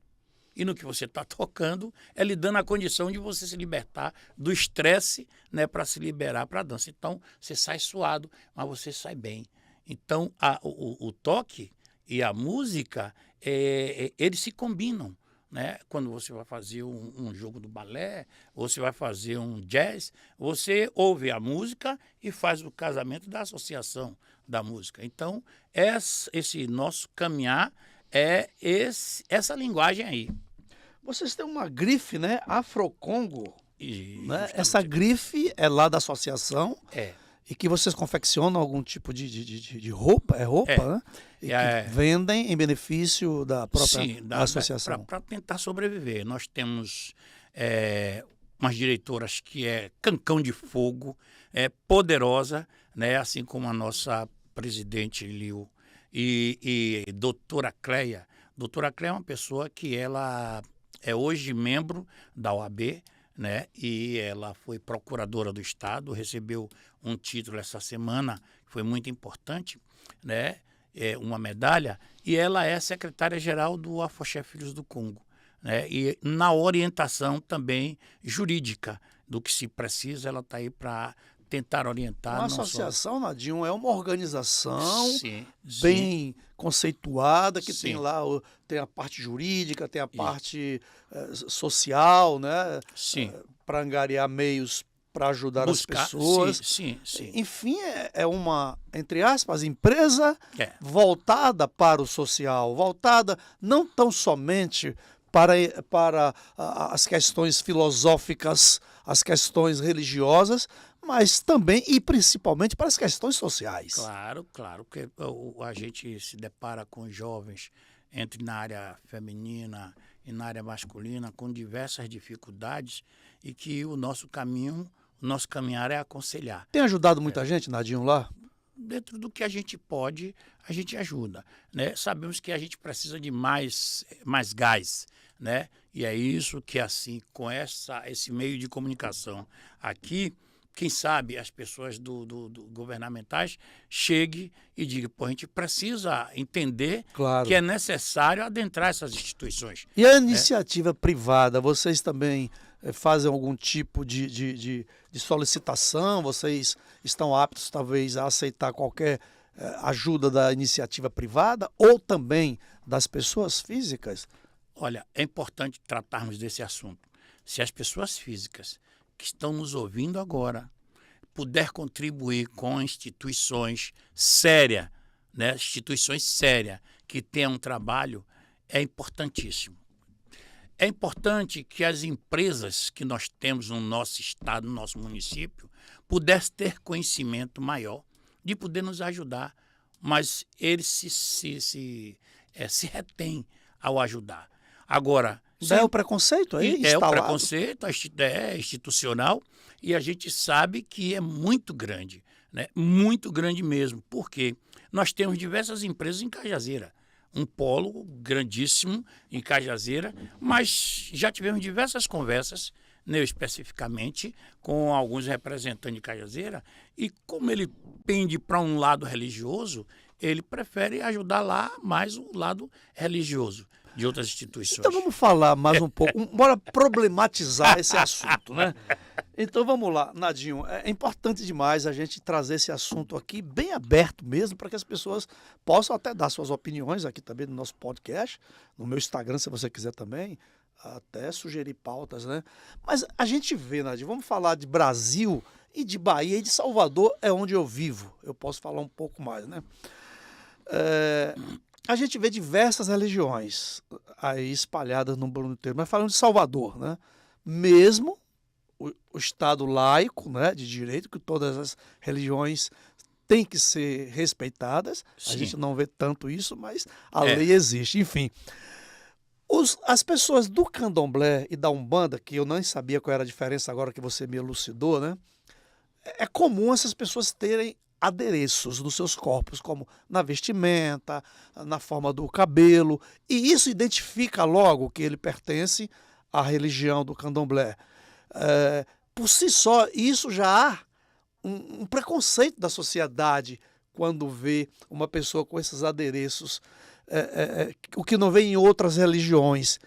E no que você está tocando, é lhe dando a condição de você se libertar do estresse, né, para se liberar para a dança. Então, você sai suado, mas você sai bem. Então, o toque e a música, eles se combinam, né? Quando você vai fazer um jogo do balé, ou você vai fazer um jazz, você ouve a música e faz o casamento da associação da música. Então, esse nosso caminhar é essa linguagem aí. Vocês têm uma grife, né? Afrocongo. E Né? Essa grife é lá da associação. É. E que vocês confeccionam algum tipo de roupa, né? E que vendem em benefício da própria associação. Para tentar sobreviver. Nós temos umas diretoras que é cancão de fogo, poderosa, né? Assim como a nossa presidente Liu e doutora Cleia. Doutora Cleia é uma pessoa que ela é hoje membro da OAB, né? E ela foi procuradora do Estado, recebeu um título essa semana, que foi muito importante, né? Uma medalha, e ela é secretária-geral do Afoxé Filhos do Congo, né? E na orientação também jurídica do que se precisa, ela está aí para tentar orientar. Uma associação, Nadinho, é uma organização sim, bem conceituada, que sim. tem lá tem a parte jurídica, tem a parte social, né? Sim. Para angariar meios para ajudar as pessoas. Sim. Enfim, é uma, entre aspas, empresa voltada para o social, voltada não tão somente para as questões filosóficas, as questões religiosas, mas também e principalmente para as questões sociais. Claro, porque a gente se depara com jovens entre na área feminina e na área masculina com diversas dificuldades e que o nosso caminhar é aconselhar. Tem ajudado muita gente, Nadinho, lá? Dentro do que a gente pode, a gente ajuda, né? Sabemos que a gente precisa de mais gás, né? E é isso que, assim, com esse meio de comunicação aqui, quem sabe as pessoas do governamentais cheguem e digam, pô, a gente precisa entender Claro. que é necessário adentrar essas instituições. E a iniciativa privada, vocês também fazem algum tipo de solicitação? Vocês estão aptos, talvez, a aceitar qualquer ajuda da iniciativa privada ou também das pessoas físicas? Olha, é importante tratarmos desse assunto. Se as pessoas físicas que estão nos ouvindo agora puder contribuir com instituições sérias, né? Instituições sérias que tenham um trabalho, é importantíssimo. É importante que as empresas que nós temos no nosso estado, no nosso município, pudessem ter conhecimento maior de poder nos ajudar, mas eles se retêm ao ajudar. Agora, É o preconceito aí é o instalado. preconceito, é institucional, e a gente sabe que é muito grande, né? Muito grande mesmo, porque nós temos diversas empresas em Cajazeira, um polo grandíssimo em Cajazeira, mas já tivemos diversas conversas, eu especificamente, com alguns representantes de Cajazeira, e como ele pende para um lado religioso, ele prefere ajudar lá mais o lado religioso de outras instituições. Então vamos falar mais um pouco, bora problematizar esse assunto, né? Então vamos lá, Nadinho, é importante demais a gente trazer esse assunto aqui bem aberto mesmo, para que as pessoas possam até dar suas opiniões aqui também no nosso podcast, no meu Instagram, se você quiser também, até sugerir pautas, né? Mas a gente vê, Nadinho, vamos falar de Brasil e de Bahia e de Salvador, é onde eu vivo, eu posso falar um pouco mais, né? A gente vê diversas religiões aí espalhadas no mundo inteiro, mas falando de Salvador, né? Mesmo o Estado laico, né, de direito, que todas as religiões têm que ser respeitadas, Sim. a gente não vê tanto isso, mas a lei existe, enfim. As pessoas do candomblé e da umbanda, que eu nem sabia qual era a diferença agora que você me elucidou, né? É comum essas pessoas terem adereços nos seus corpos, como na vestimenta, na forma do cabelo, e isso identifica logo que ele pertence à religião do candomblé. Por si só, isso já há um preconceito da sociedade quando vê uma pessoa com esses adereços, o que não vê em outras religiões.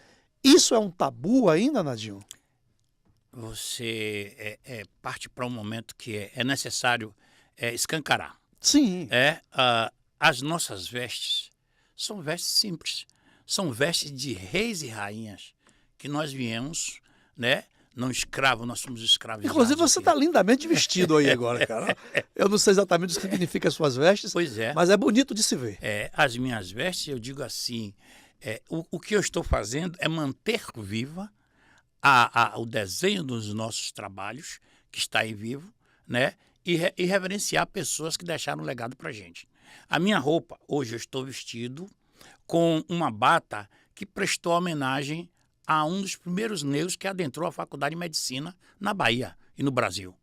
Isso é um tabu ainda, Nadinho? Você parte para um momento que é necessário escancarar. Sim. As nossas vestes são vestes simples, são vestes de reis e rainhas que nós viemos, né? Não escravo, nós somos escravizados. Inclusive você está lindamente vestido aí agora, cara. Eu não sei exatamente o que significa as suas vestes, Pois é. mas é bonito de se ver. As minhas vestes, eu digo assim, o que eu estou fazendo é manter viva o desenho dos nossos trabalhos, que está aí vivo, né? E reverenciar pessoas que deixaram um legado para a gente. A minha roupa, hoje eu estou vestido com uma bata que prestou homenagem a um dos primeiros negros que adentrou a faculdade de medicina na Bahia e no Brasil.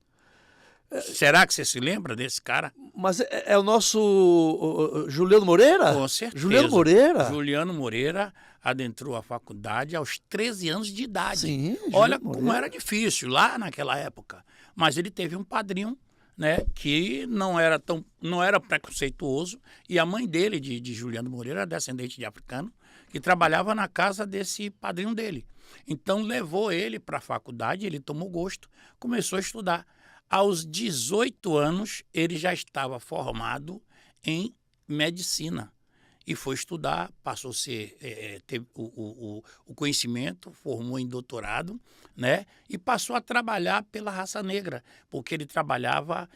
Será que você se lembra desse cara? Mas é o nosso Juliano Moreira? Com certeza. Juliano Moreira? Juliano Moreira adentrou a faculdade aos 13 anos de idade. Sim, Olha Juliano como Moreira. era difícil lá naquela época. Mas ele teve um padrinho, né, que não era preconceituoso, e a mãe dele, de Juliano Moreira, era descendente de africano, que trabalhava na casa desse padrinho dele. Então levou ele para a faculdade, ele tomou gosto, começou a estudar. Aos 18 anos, ele já estava formado em medicina e foi estudar, passou a ter o conhecimento, formou em doutorado, né? E passou a trabalhar pela raça negra, porque ele trabalhava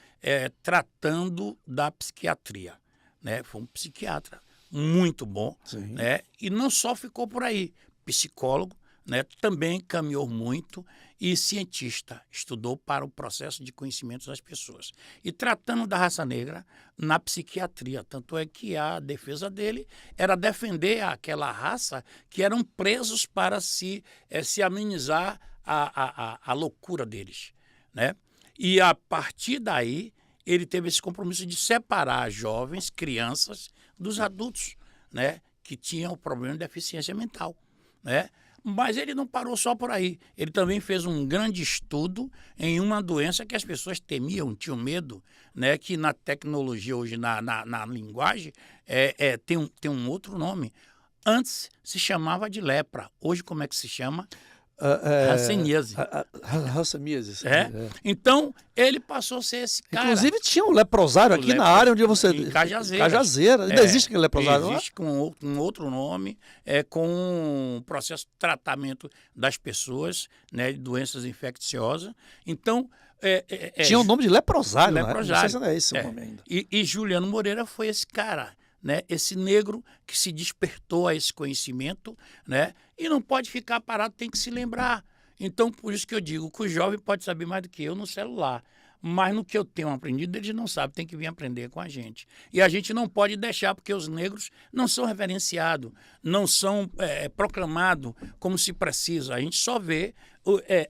tratando da psiquiatria, né? Foi um psiquiatra muito bom, Sim. né? E não só ficou por aí, psicólogo, né? Também caminhou muito, e cientista, estudou para o processo de conhecimento das pessoas. E tratando da raça negra na psiquiatria, tanto é que a defesa dele era defender aquela raça que eram presos para se amenizar a loucura deles, né? E a partir daí, ele teve esse compromisso de separar jovens, crianças, dos adultos, né? Que tinham o problema de deficiência mental, né? Mas ele não parou só por aí. Ele também fez um grande estudo em uma doença que as pessoas temiam, tinham medo, né? Que na tecnologia, hoje, na linguagem, tem um outro nome. Antes se chamava de lepra. Hoje, como é que se chama? Hanseníase. Hanseníase. Então, ele passou a ser esse cara. Inclusive, tinha um leprosário aqui na área onde você... Em Cajazeiras. Cajazeiras. Ainda existe aquele leprosário lá? Existe com outro nome, com um processo de tratamento das pessoas, né, de doenças infecciosas. Então... tinha o nome de leprosário, leprosário. Não sei se não é esse o nome ainda. E Juliano Moreira foi esse cara, né? Esse negro que se despertou a esse conhecimento, né? E não pode ficar parado, tem que se lembrar. Então, por isso que eu digo que o jovem pode saber mais do que eu no celular. Mas no que eu tenho aprendido, eles não sabem, tem que vir aprender com a gente. E a gente não pode deixar, porque os negros não são reverenciados, não são proclamados como se precisa. A gente só vê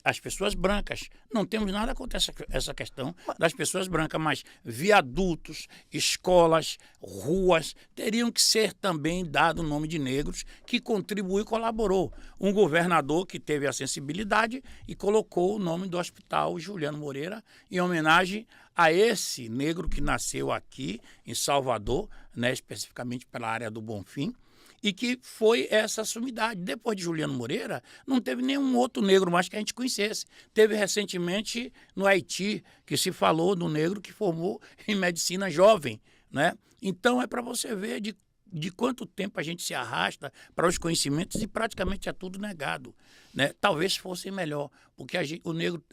as pessoas brancas. Não temos nada contra essa questão das pessoas brancas, mas viadutos, escolas, ruas, teriam que ser também dado o nome de negros, que contribuiu e colaborou. Um governador que teve a sensibilidade e colocou o nome do hospital Juliano Moreira em homenagem a esse negro que nasceu aqui em Salvador, né, especificamente pela área do Bonfim, e que foi essa sumidade. Depois de Juliano Moreira, não teve nenhum outro negro mais que a gente conhecesse. Teve recentemente no Haiti, que se falou do negro que formou em medicina jovem, né? Então é para você ver de quanto tempo a gente se arrasta para os conhecimentos e praticamente é tudo negado, né? Talvez fosse melhor, porque o negro,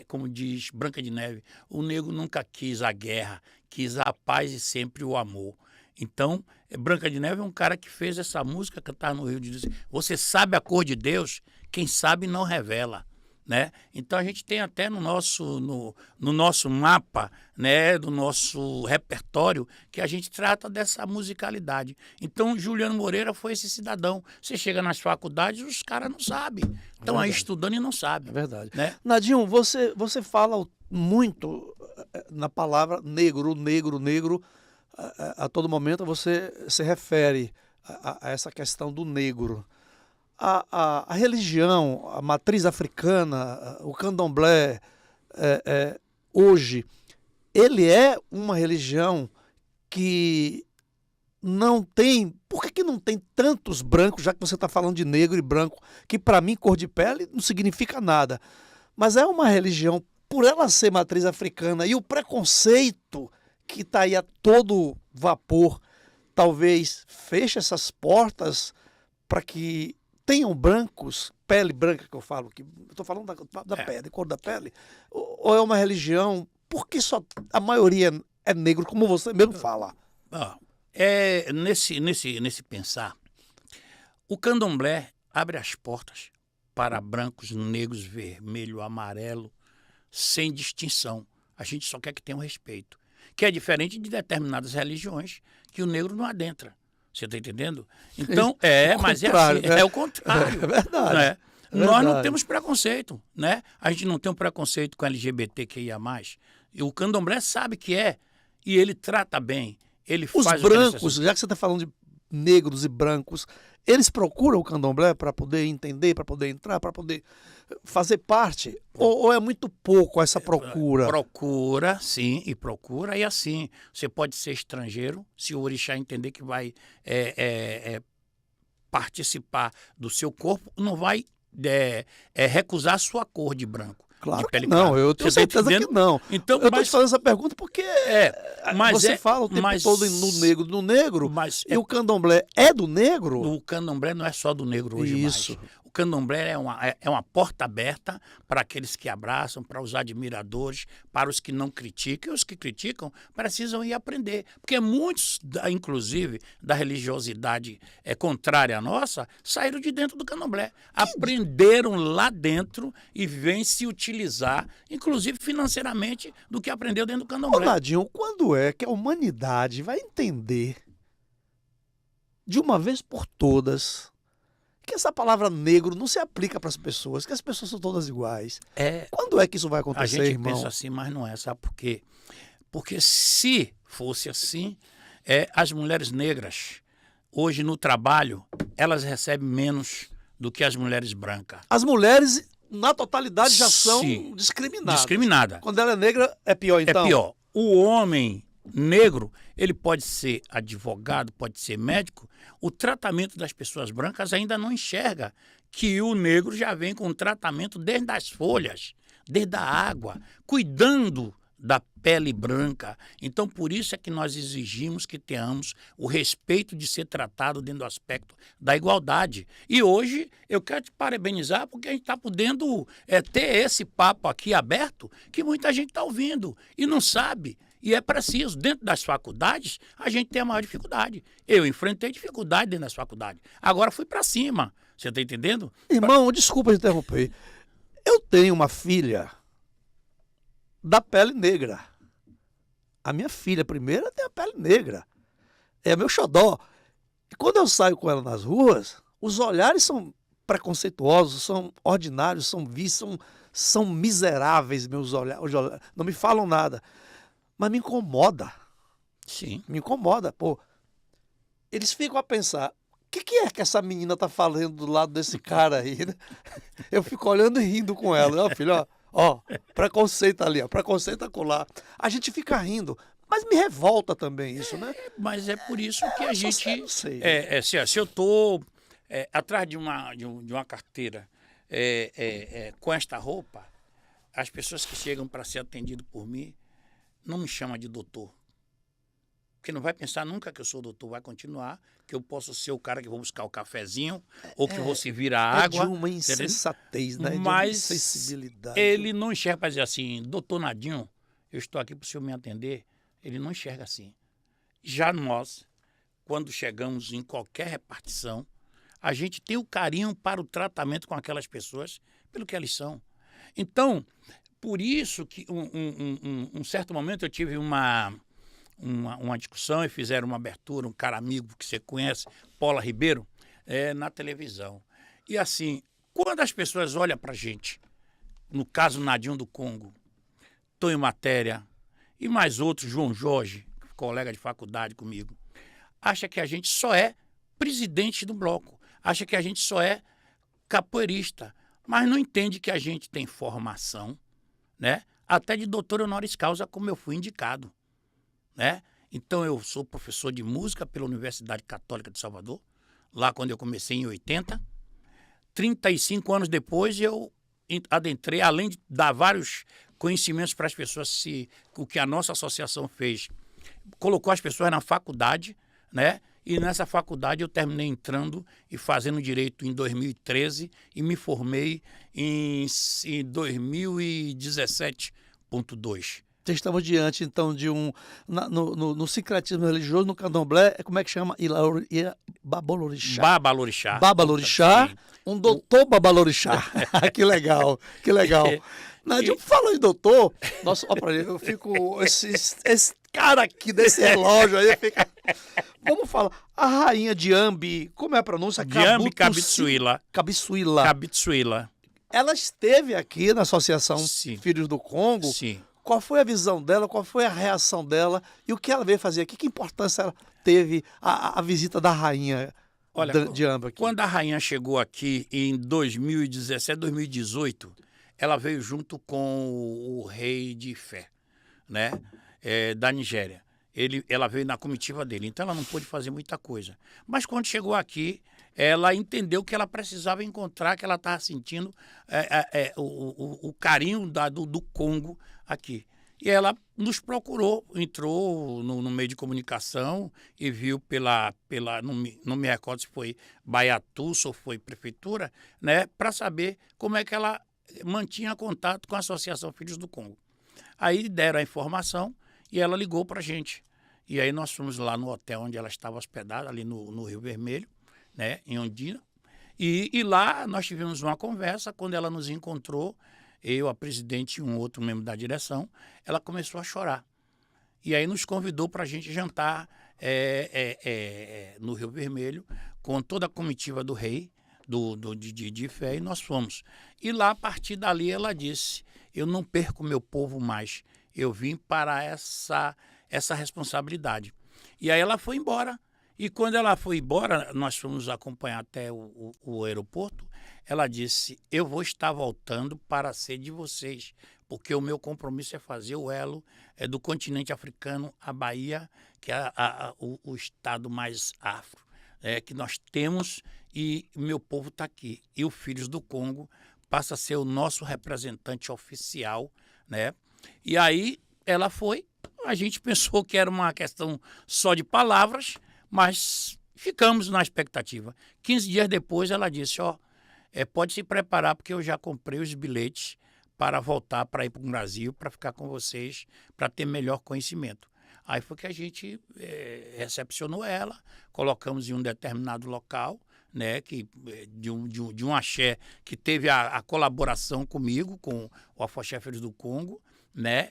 como diz Branca de Neve, o negro nunca quis a guerra, quis a paz e sempre o amor. Então, Branca de Neve é um cara que fez essa música cantar no Rio de Janeiro. Você sabe a cor de Deus? Quem sabe não revela, né? Então a gente tem até no nosso mapa, né, do nosso repertório, que a gente trata dessa musicalidade. Então Juliano Moreira foi esse cidadão. Você chega nas faculdades, os caras não sabem. Estão aí estudando e não sabem. É verdade. Né? Nadinho, você fala muito na palavra negro, negro, negro. A todo momento você se refere a essa questão do negro. A religião, a matriz africana, o candomblé, hoje, ele é uma religião que não tem... Por que não tem tantos brancos, já que você está falando de negro e branco, que para mim cor de pele não significa nada. Mas é uma religião, por ela ser matriz africana e o preconceito que está aí a todo vapor, talvez feche essas portas para que tenham brancos, pele branca que eu falo, que estou falando da pele, cor da pele, ou é uma religião, porque só a maioria é negro, como você mesmo fala? Nesse pensar, o candomblé abre as portas para brancos, negros, vermelho, amarelo, sem distinção. A gente só quer que tenha um respeito. Que é diferente de determinadas religiões que o negro não adentra. Você está entendendo? Então, mas é assim, né? É o contrário. É verdade. Né? Nós não temos preconceito, né? A gente não tem um preconceito com LGBTQIA+. E o candomblé sabe que e ele trata bem. Ele Os faz brancos, já que você está falando de negros e brancos, eles procuram o candomblé para poder entender, para poder entrar, para poder fazer parte? Ou é muito pouco essa procura? Procura, sim, e assim, você pode ser estrangeiro, se o orixá entender que vai participar do seu corpo, não vai recusar a sua cor de branco. Claro de pele que não, clara. eu tenho certeza que não. Então, eu estou te fazendo essa pergunta porque você fala o tempo todo no negro, e o candomblé é do negro? O candomblé não é só do negro hoje Isso. mais. O candomblé é uma porta aberta para aqueles que abraçam, para os admiradores, para os que não criticam. E os que criticam precisam ir aprender. Porque muitos, inclusive, da religiosidade contrária à nossa, saíram de dentro do candomblé. Aprenderam lá dentro e vêm se utilizar, inclusive financeiramente, do que aprendeu dentro do candomblé. Ô, Nadinho, quando é que a humanidade vai entender, de uma vez por todas, que essa palavra negro não se aplica para as pessoas, que as pessoas são todas iguais? Quando é que isso vai acontecer, irmão? A gente irmão? pensa assim, mas não é. Sabe por quê? Porque se fosse assim, as mulheres negras, hoje no trabalho, elas recebem menos do que as mulheres brancas. As mulheres, na totalidade, já são Sim. discriminadas. Discriminada. Quando ela é negra, é pior, então? É pior. O homem negro, ele pode ser advogado, pode ser médico. O tratamento das pessoas brancas ainda não enxerga que o negro já vem com tratamento desde as folhas, desde a água, cuidando da pele branca. Então, por isso é que nós exigimos que tenhamos o respeito de ser tratado dentro do aspecto da igualdade. E hoje eu quero te parabenizar porque a gente está podendo ter esse papo aqui aberto que muita gente está ouvindo e não sabe. E é preciso. Dentro das faculdades, a gente tem a maior dificuldade. Eu enfrentei dificuldade dentro das faculdades. Agora fui para cima. Você está entendendo? Irmão, desculpa te interromper. Eu tenho uma filha da pele negra. A minha filha primeira tem a pele negra. É meu xodó. E quando eu saio com ela nas ruas, os olhares são preconceituosos, são ordinários, são miseráveis, meus olhares. Não me falam nada. Mas me incomoda. Sim. Me incomoda, pô. Eles ficam a pensar, o que é que essa menina tá falando do lado desse cara aí, né? Eu fico olhando e rindo com ela. Ó, filho, ó, preconceito ali, ó, preconceito acolá. A gente fica rindo, mas me revolta também isso, né? Mas é por isso que a gente... Não sei. Se eu estou atrás de uma carteira com esta roupa, as pessoas que chegam para ser atendido por mim não me chamam de doutor. Porque não vai pensar nunca que eu sou doutor, vai continuar, que eu posso ser o cara que vou buscar o cafezinho, ou que vou servir a água. É de uma insensatez, né? Mas de uma insensibilidade. ele não enxerga para dizer assim, doutor Nadinho, eu estou aqui para o senhor me atender. Ele não enxerga assim. Já nós, quando chegamos em qualquer repartição, a gente tem o carinho para o tratamento com aquelas pessoas pelo que elas são. Então, por isso que um certo momento eu tive uma discussão e fizeram uma abertura, um cara amigo que você conhece, Paula Ribeiro, na televisão. E assim, quando as pessoas olham para a gente, no caso Nadinho do Congo, Tonho Matéria e mais outros, João Jorge, colega de faculdade comigo, acha que a gente só é presidente do bloco, acha que a gente só é capoeirista, mas não entende que a gente tem formação, né? Até de doutor honoris causa, como eu fui indicado. Né? Então eu sou professor de música pela Universidade Católica de Salvador, lá quando eu comecei em 80. 35 anos depois eu adentrei, além de dar vários conhecimentos para as pessoas, o que a nossa associação fez, colocou as pessoas na faculdade, né? E nessa faculdade eu terminei entrando e fazendo direito em 2013 e me formei em 2017.2. Estamos diante, então, de no sincretismo religioso, no candomblé, como é que chama? Babalorixá. Babalorixá. Babalorixá, um doutor Babalorixá. Que legal, que legal. Nadinho, falando em doutor, nossa, ó, pra eu fico, esse cara aqui desse relógio aí, fica... Vamos falar, a rainha de Ambi, como é a pronúncia? Diambi Cabitsuila. Cabitsuila. Ela esteve aqui na Associação Sim. Filhos do Congo. Sim. Qual foi a visão dela, qual foi a reação dela e o que ela veio fazer aqui? Que importância ela teve a visita da rainha de Ambi aqui? Quando a rainha chegou aqui em 2017, 2018, ela veio junto com o rei de Ifé, né? Da Nigéria. Ela veio na comitiva dele, então ela não pôde fazer muita coisa. Mas quando chegou aqui, ela entendeu que ela precisava encontrar, que ela estava sentindo o carinho do Congo aqui. E ela nos procurou, entrou no meio de comunicação e viu não me recordo se foi Baiatus ou foi prefeitura, né, para saber como é que ela mantinha contato com a Associação Filhos do Congo. Aí deram a informação e ela ligou para a gente. E aí nós fomos lá no hotel onde ela estava hospedada, ali no Rio Vermelho, né, em Ondina. E lá nós tivemos uma conversa. Quando ela nos encontrou, eu, a presidente e um outro membro da direção, ela começou a chorar. E aí nos convidou para a gente jantar no Rio Vermelho, com toda a comitiva do rei, de Ifé, e nós fomos. E lá, a partir dali, ela disse, eu não perco meu povo mais, eu vim para essa responsabilidade. E aí ela foi embora. E quando ela foi embora, nós fomos acompanhar até o aeroporto, ela disse, eu vou estar voltando para ser de vocês, porque o meu compromisso é fazer o elo do continente africano, a Bahia, que é o estado mais afro que nós temos, e meu povo está aqui. E o Filhos do Congo passa a ser o nosso representante oficial, né? E aí ela foi, a gente pensou que era uma questão só de palavras, mas ficamos na expectativa. 15 dias depois ela disse, pode se preparar porque eu já comprei os bilhetes para voltar para ir para o Brasil, para ficar com vocês, para ter melhor conhecimento. Aí foi que a gente recepcionou ela, colocamos em um determinado local, né, de um axé que teve a colaboração comigo, com o Afoxé Filhos do Congo, né,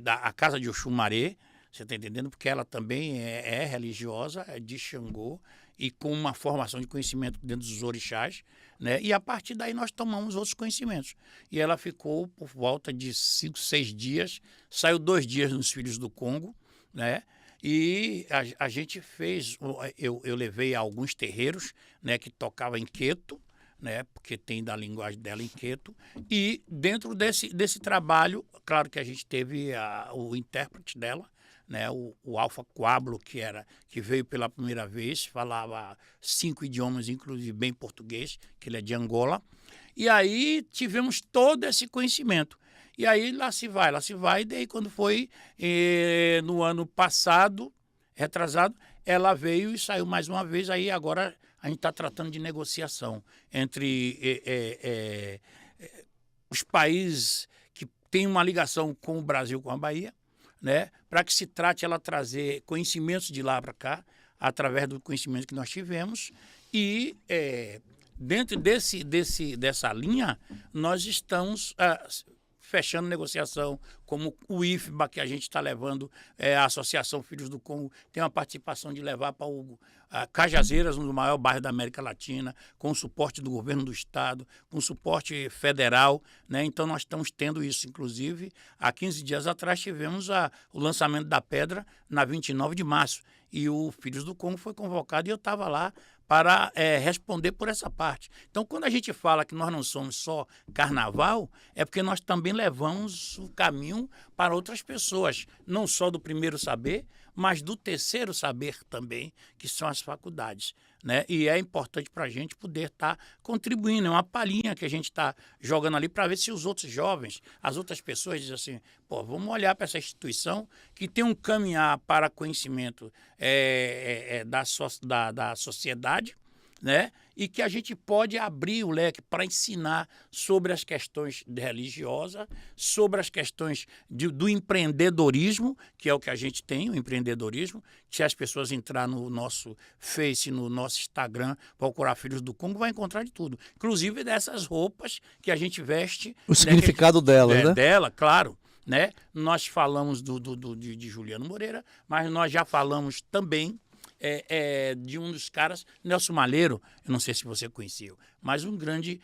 a Casa de Oxumaré, você está entendendo? Porque ela também é religiosa, é de Xangô, e com uma formação de conhecimento dentro dos orixás, né? E a partir daí nós tomamos outros conhecimentos. E ela ficou por volta de 5, 6 dias, saiu 2 dias nos Filhos do Congo, né? E a gente fez, eu levei a alguns terreiros, né, que tocavam em queto, né, porque tem da linguagem dela em queto, e dentro desse trabalho, claro que a gente teve o intérprete dela, né, o Alfa Quablo, que veio pela primeira vez, falava 5 idiomas, inclusive bem português, que ele é de Angola, e aí tivemos todo esse conhecimento. E aí lá se vai, e daí quando foi no ano passado, retrasado, ela veio e saiu mais uma vez, aí agora a gente está tratando de negociação entre os países que têm uma ligação com o Brasil, com a Bahia, né, para que se trate ela trazer conhecimentos de lá para cá, através do conhecimento que nós tivemos, e dentro dessa linha, nós estamos fechando negociação, como o IFBA, que a gente está levando, a Associação Filhos do Congo, tem uma participação de levar para Cajazeiras, no maior bairro da América Latina, com o suporte do governo do estado, com suporte federal, né? Então nós estamos tendo isso. Inclusive, há 15 dias atrás tivemos o lançamento da pedra na 29 de março, e o Filhos do Congo foi convocado e eu estava lá para responder por essa parte. Então, quando a gente fala que nós não somos só carnaval, é porque nós também levamos o caminho para outras pessoas, não só do primeiro saber, mas do terceiro saber também, que são as faculdades, né? E é importante para a gente poder estar contribuindo, é uma palhinha que a gente está jogando ali para ver se os outros jovens, as outras pessoas dizem assim, vamos olhar para essa instituição que tem um caminhar para conhecimento da sociedade, né? E que a gente pode abrir o leque para ensinar sobre as questões religiosas, sobre as questões do empreendedorismo, que é o que a gente tem, o empreendedorismo. Se as pessoas entrarem no nosso Face, no nosso Instagram, procurar Filhos do Congo, vai encontrar de tudo. Inclusive dessas roupas que a gente veste. O significado delas, né? Dela, claro. Né? Nós falamos de Juliano Moreira, mas nós já falamos também de um dos caras, Nelson Malheiro, eu não sei se você conheceu, mas um grande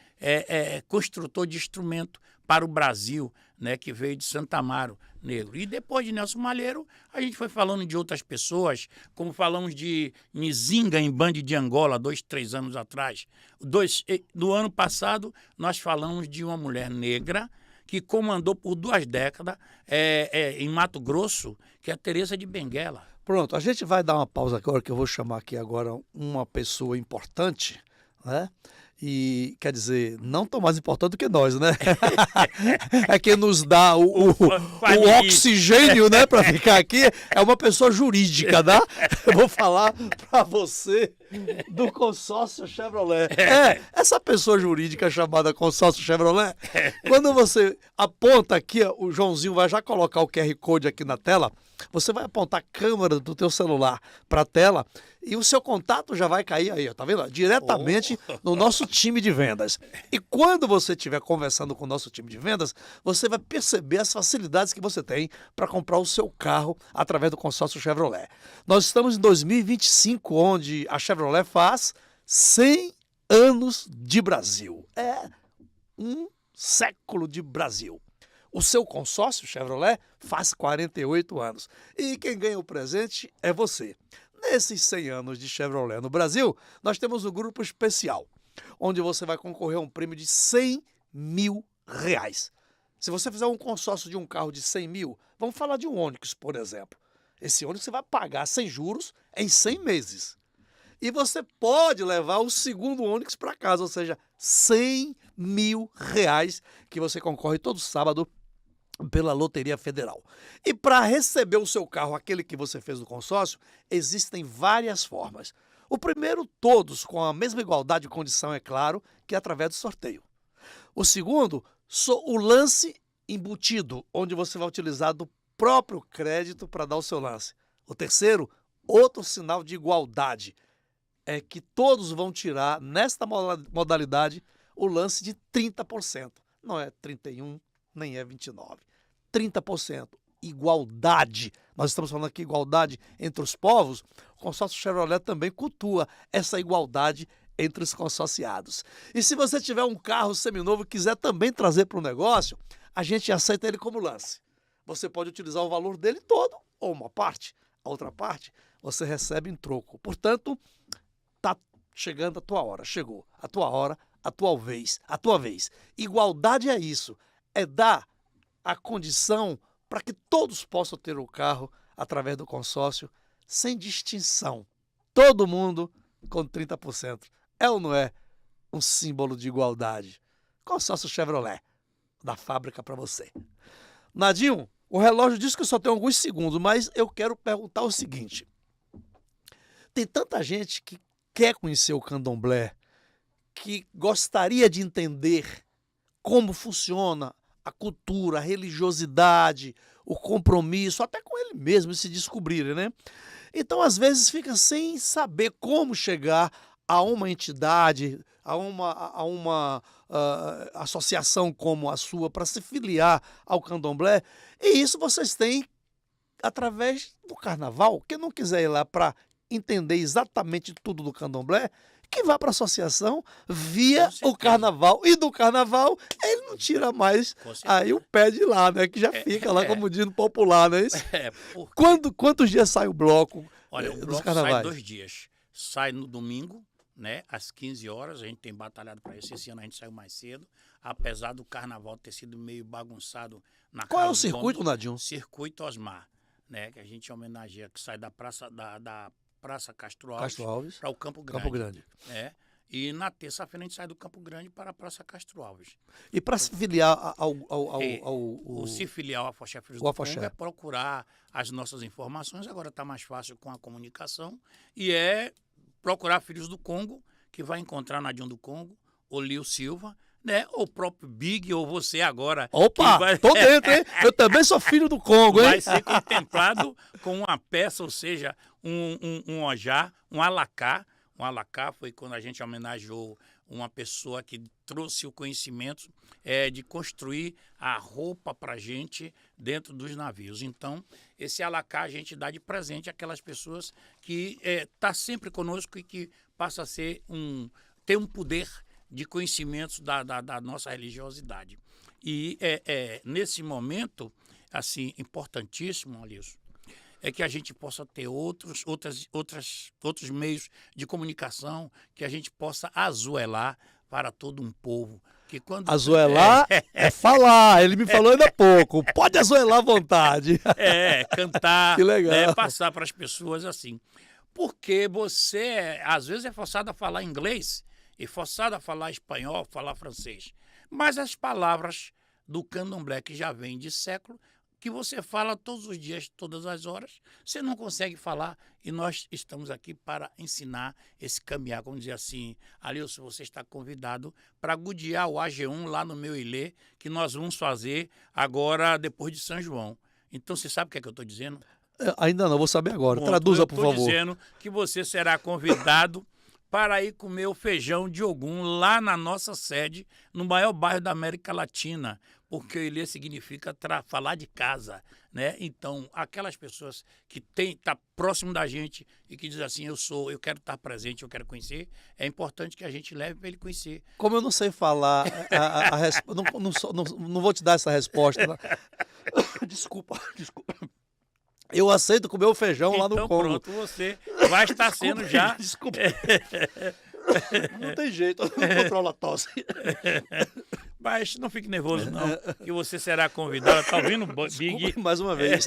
construtor de instrumento para o Brasil, né, que veio de Santa Amaro, negro. E depois de Nelson Malheiro, a gente foi falando de outras pessoas, como falamos de Nzinga em Bande de Angola, 2, 3 anos atrás. No ano passado, nós falamos de uma mulher negra que comandou por 2 décadas em Mato Grosso, que é a Teresa de Benguela. Pronto, a gente vai dar uma pausa agora, que eu vou chamar aqui agora uma pessoa importante, né? E, quer dizer, não tão mais importante do que nós, né? É quem nos dá o oxigênio, né, para ficar aqui. É uma pessoa jurídica, né? Eu vou falar para você do consórcio Chevrolet. Essa pessoa jurídica chamada consórcio Chevrolet, quando você aponta aqui, o Joãozinho vai já colocar o QR Code aqui na tela, você vai apontar a câmera do teu celular para a tela e o seu contato já vai cair aí, tá vendo? Diretamente no nosso time de vendas. E quando você estiver conversando com o nosso time de vendas, você vai perceber as facilidades que você tem para comprar o seu carro através do consórcio Chevrolet. Nós estamos em 2025, onde a Chevrolet faz 100 anos de Brasil. É um século de Brasil. O seu consórcio Chevrolet faz 48 anos. E quem ganha o presente é você. nesses 100 anos de Chevrolet no Brasil, nós temos um grupo especial, onde você vai concorrer a um prêmio de R$100.000. Se você fizer um consórcio de um carro de 100 mil, vamos falar de um Onix, por exemplo. Esse Onix você vai pagar sem juros em 100 meses. E você pode levar o segundo Onix para casa, ou seja, R$100.000 que você concorre todo sábado pela Loteria Federal. E para receber o seu carro, aquele que você fez no consórcio, existem várias formas. O primeiro, todos com a mesma igualdade de condição, é claro, que é através do sorteio. O segundo, o lance embutido, onde você vai utilizar do próprio crédito para dar o seu lance. O terceiro, outro sinal de igualdade, é que todos vão tirar, nesta modalidade, o lance de 30%. Não é 31%, nem é 29%. 30%. Igualdade. Nós estamos falando aqui igualdade entre os povos. O consórcio Chevrolet também cultua essa igualdade entre os consorciados. E se você tiver um carro seminovo e quiser também trazer para o negócio, a gente aceita ele como lance. Você pode utilizar o valor dele todo ou uma parte. A outra parte você recebe em troco. Portanto, está chegando a tua hora. Chegou a tua hora, a tua vez, a tua vez. Igualdade é isso. É dar a condição para que todos possam ter o carro através do consórcio sem distinção. Todo mundo com 30%. É ou não é um símbolo de igualdade? Consórcio Chevrolet, da fábrica para você. Nadinho, o relógio diz que eu só tenho alguns segundos, mas eu quero perguntar o seguinte. Tem tanta gente que quer conhecer o candomblé, que gostaria de entender como funciona a cultura, a religiosidade, o compromisso, até com ele mesmo, se descobrirem, né? Então, às vezes, fica sem saber como chegar a uma entidade, a uma associação como a sua, para se filiar ao candomblé. E isso vocês têm através do carnaval. Quem não quiser ir lá para entender exatamente tudo do candomblé, que vá para a associação via o carnaval. E do carnaval, ele não tira mais aí o pé de lá, né? Que já fica lá como dito popular, não é isso? Quantos dias sai o bloco? Olha, o dos bloco carnavais? sai 2 dias. Sai no domingo, né, às 15 horas. A gente tem batalhado para isso. Esse ano a gente saiu mais cedo. Apesar do carnaval ter sido meio bagunçado na Qual é o Carlos circuito, Gomes, Nadinho? Circuito Osmar, né? Que a gente homenageia, que sai da Praça Castro Alves, Castro Alves, para o Campo Grande. Campo Grande. É. E na terça-feira a gente sai do Campo Grande para a Praça Castro Alves. E para se filiar ao O se filiar ao Afoxé Filhos o do Afoxé. Congo é procurar as nossas informações. Agora está mais fácil com a comunicação. E é procurar Filhos do Congo, que vai encontrar Nadinho do Congo, o Lio Silva, né? Ou o próprio Big, ou você agora. Opa, tô dentro, hein? Eu também sou filho do Congo, hein? Vai ser contemplado com uma peça, ou seja, um ojá, um alacá. Um alacá foi quando a gente homenageou uma pessoa que trouxe o conhecimento de construir a roupa para a gente dentro dos navios. Então, esse alacá a gente dá de presente àquelas pessoas que tá sempre conosco e que passa a ser ter um poder de conhecimentos da nossa religiosidade. E nesse momento, assim, importantíssimo, Alisson, é que a gente possa ter outros meios de comunicação, que a gente possa azuelar para todo um povo. Que quando Azuelar é falar, ele me falou ainda há pouco. Pode azuelar à vontade. Cantar, Que legal. passar para as pessoas assim. Porque você, às vezes, é forçado a falar inglês e forçado a falar espanhol, falar francês. Mas as palavras do candomblé, que já vem de século, que você fala todos os dias, todas as horas, você não consegue falar, e nós estamos aqui para ensinar esse caminhar, como dizer assim, Alilson, você está convidado para guiar o AG1 lá no meu Ilê, que nós vamos fazer agora, depois de São João. Então, você sabe o que é que eu estou dizendo? Ainda não, vou saber agora. Bom, Traduza, por favor. Eu estou dizendo que você será convidado para ir comer o feijão de Ogum lá na nossa sede, no maior bairro da América Latina, porque Ilê significa falar de casa, né? Então, aquelas pessoas que tá próximo da gente e que dizem assim, eu quero estar presente, eu quero conhecer, é importante que a gente leve para ele conhecer. Como eu não sei falar, não vou te dar essa resposta. Desculpa. Eu aceito comer o feijão lá no Então Congo. pronto, você vai estar sendo já... Desculpa. Não tem jeito, eu não controlo a tosse. Mas não fique nervoso, não, que você será convidado. Tá ouvindo, Big? Desculpa mais uma vez.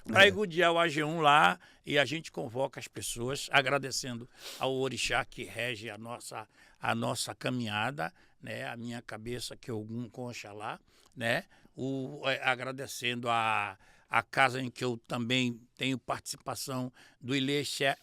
Para egudiar o AG1 lá, e a gente convoca as pessoas, agradecendo ao orixá que rege a nossa caminhada, né? A minha cabeça, que é Ogum com Oxalá, né? Agradecendo a casa em que eu também tenho participação do Ileaxel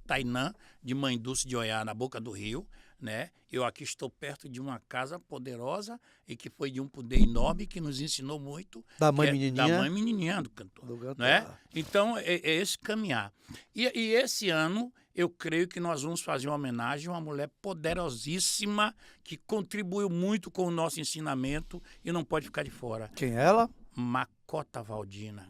Tainã, de Mãe Dulce de Oiá, na Boca do Rio, né? Eu aqui estou perto de uma casa poderosa e que foi de um poder enorme, que nos ensinou muito. Da Mãe Menininha. Da Mãe Menininha do cantor. Né? Então, é esse caminhar. E esse ano, eu creio que nós vamos fazer uma homenagem a uma mulher poderosíssima que contribuiu muito com o nosso ensinamento e não pode ficar de fora. Quem é ela? Macota Valdina.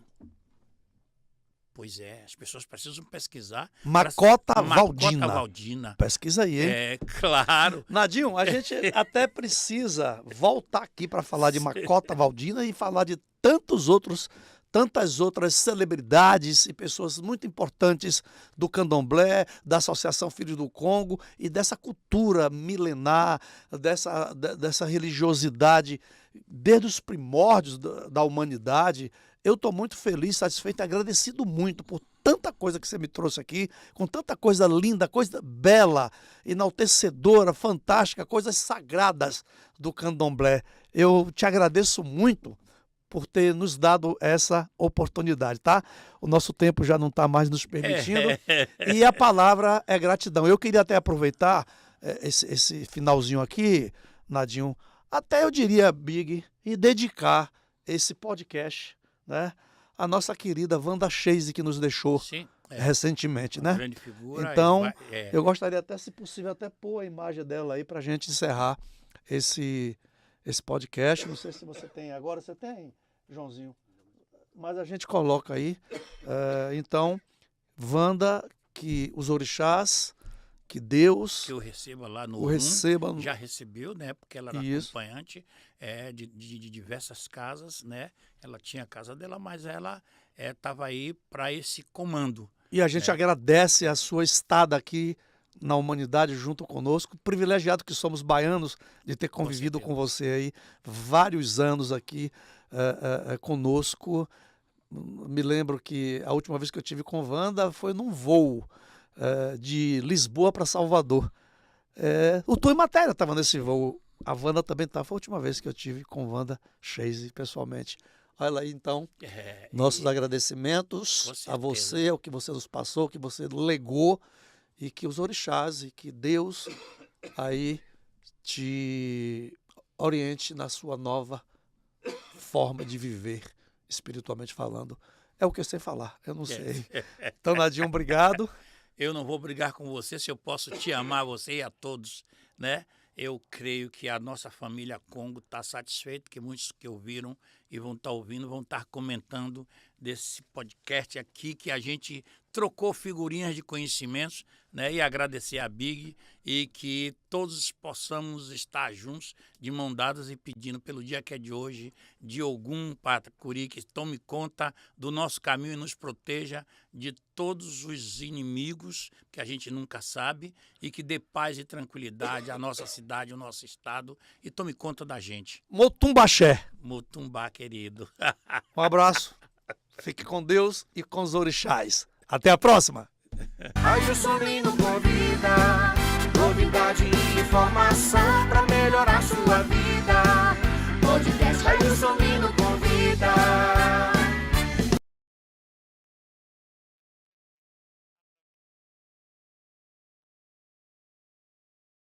Pois é, as pessoas precisam pesquisar. Macota Macota Valdina. Pesquisa aí, hein? É, claro. Nadinho, a gente até precisa voltar aqui para falar de Macota Valdina e falar de tantas outras celebridades e pessoas muito importantes do candomblé, da Associação Filhos do Congo e dessa cultura milenar, dessa religiosidade desde os primórdios da humanidade. Eu estou muito feliz, satisfeito e agradecido muito por tanta coisa que você me trouxe aqui, com tanta coisa linda, coisa bela, enaltecedora, fantástica, coisas sagradas do candomblé. Eu te agradeço muito por ter nos dado essa oportunidade, tá? O nosso tempo já não está mais nos permitindo e a palavra é gratidão. Eu queria até aproveitar esse finalzinho aqui, Nadinho, até eu diria, Big, e dedicar esse podcast, né, a nossa querida Wanda Chase, que nos deixou recentemente, né? Grande figura. Então, eu gostaria até, se possível, até pôr a imagem dela aí para a gente encerrar esse podcast. Não sei se você tem agora. Você tem, Joãozinho? Mas a gente coloca aí. Então, Wanda, que os orixás, que Deus... Que eu receba lá no receba. Já recebeu, né? Porque ela era acompanhante de diversas casas, né? Ela tinha a casa dela, mas ela estava aí para esse comando. E a gente agradece a sua estada aqui na humanidade junto conosco. Privilegiado que somos baianos de ter convivido com você aí vários anos aqui conosco. Me lembro que a última vez que eu tive com Wanda foi num voo de Lisboa para Salvador. O Tom e Matéria estava nesse voo. A Wanda também estava. Foi a última vez que eu tive com Wanda Chase pessoalmente. Olha aí, então, nossos agradecimentos a você, ao que você nos passou, o que você legou, e que os orixás e que Deus aí te oriente na sua nova forma de viver, espiritualmente falando. É o que eu sei falar, eu não sei. Então, Nadinho, obrigado. Eu não vou brigar com você se eu posso te amar, você e a todos, né? Eu creio que a nossa família Congo está satisfeita, que muitos que ouviram e vão estar ouvindo, vão estar comentando desse podcast aqui, que a gente trocou figurinhas de conhecimentos, né? E agradecer a Big e que todos possamos estar juntos, de mão dadas e pedindo pelo dia que é de hoje, de Ogum Patacuri, que tome conta do nosso caminho e nos proteja de todos os inimigos que a gente nunca sabe e que dê paz e tranquilidade à nossa cidade, ao nosso estado e tome conta da gente. Motumbaxé. Motumbá, querido. Um abraço. Fique com Deus e com os orixás. Até a próxima. Aí o Solino convida, novidade e informação pra melhorar sua vida.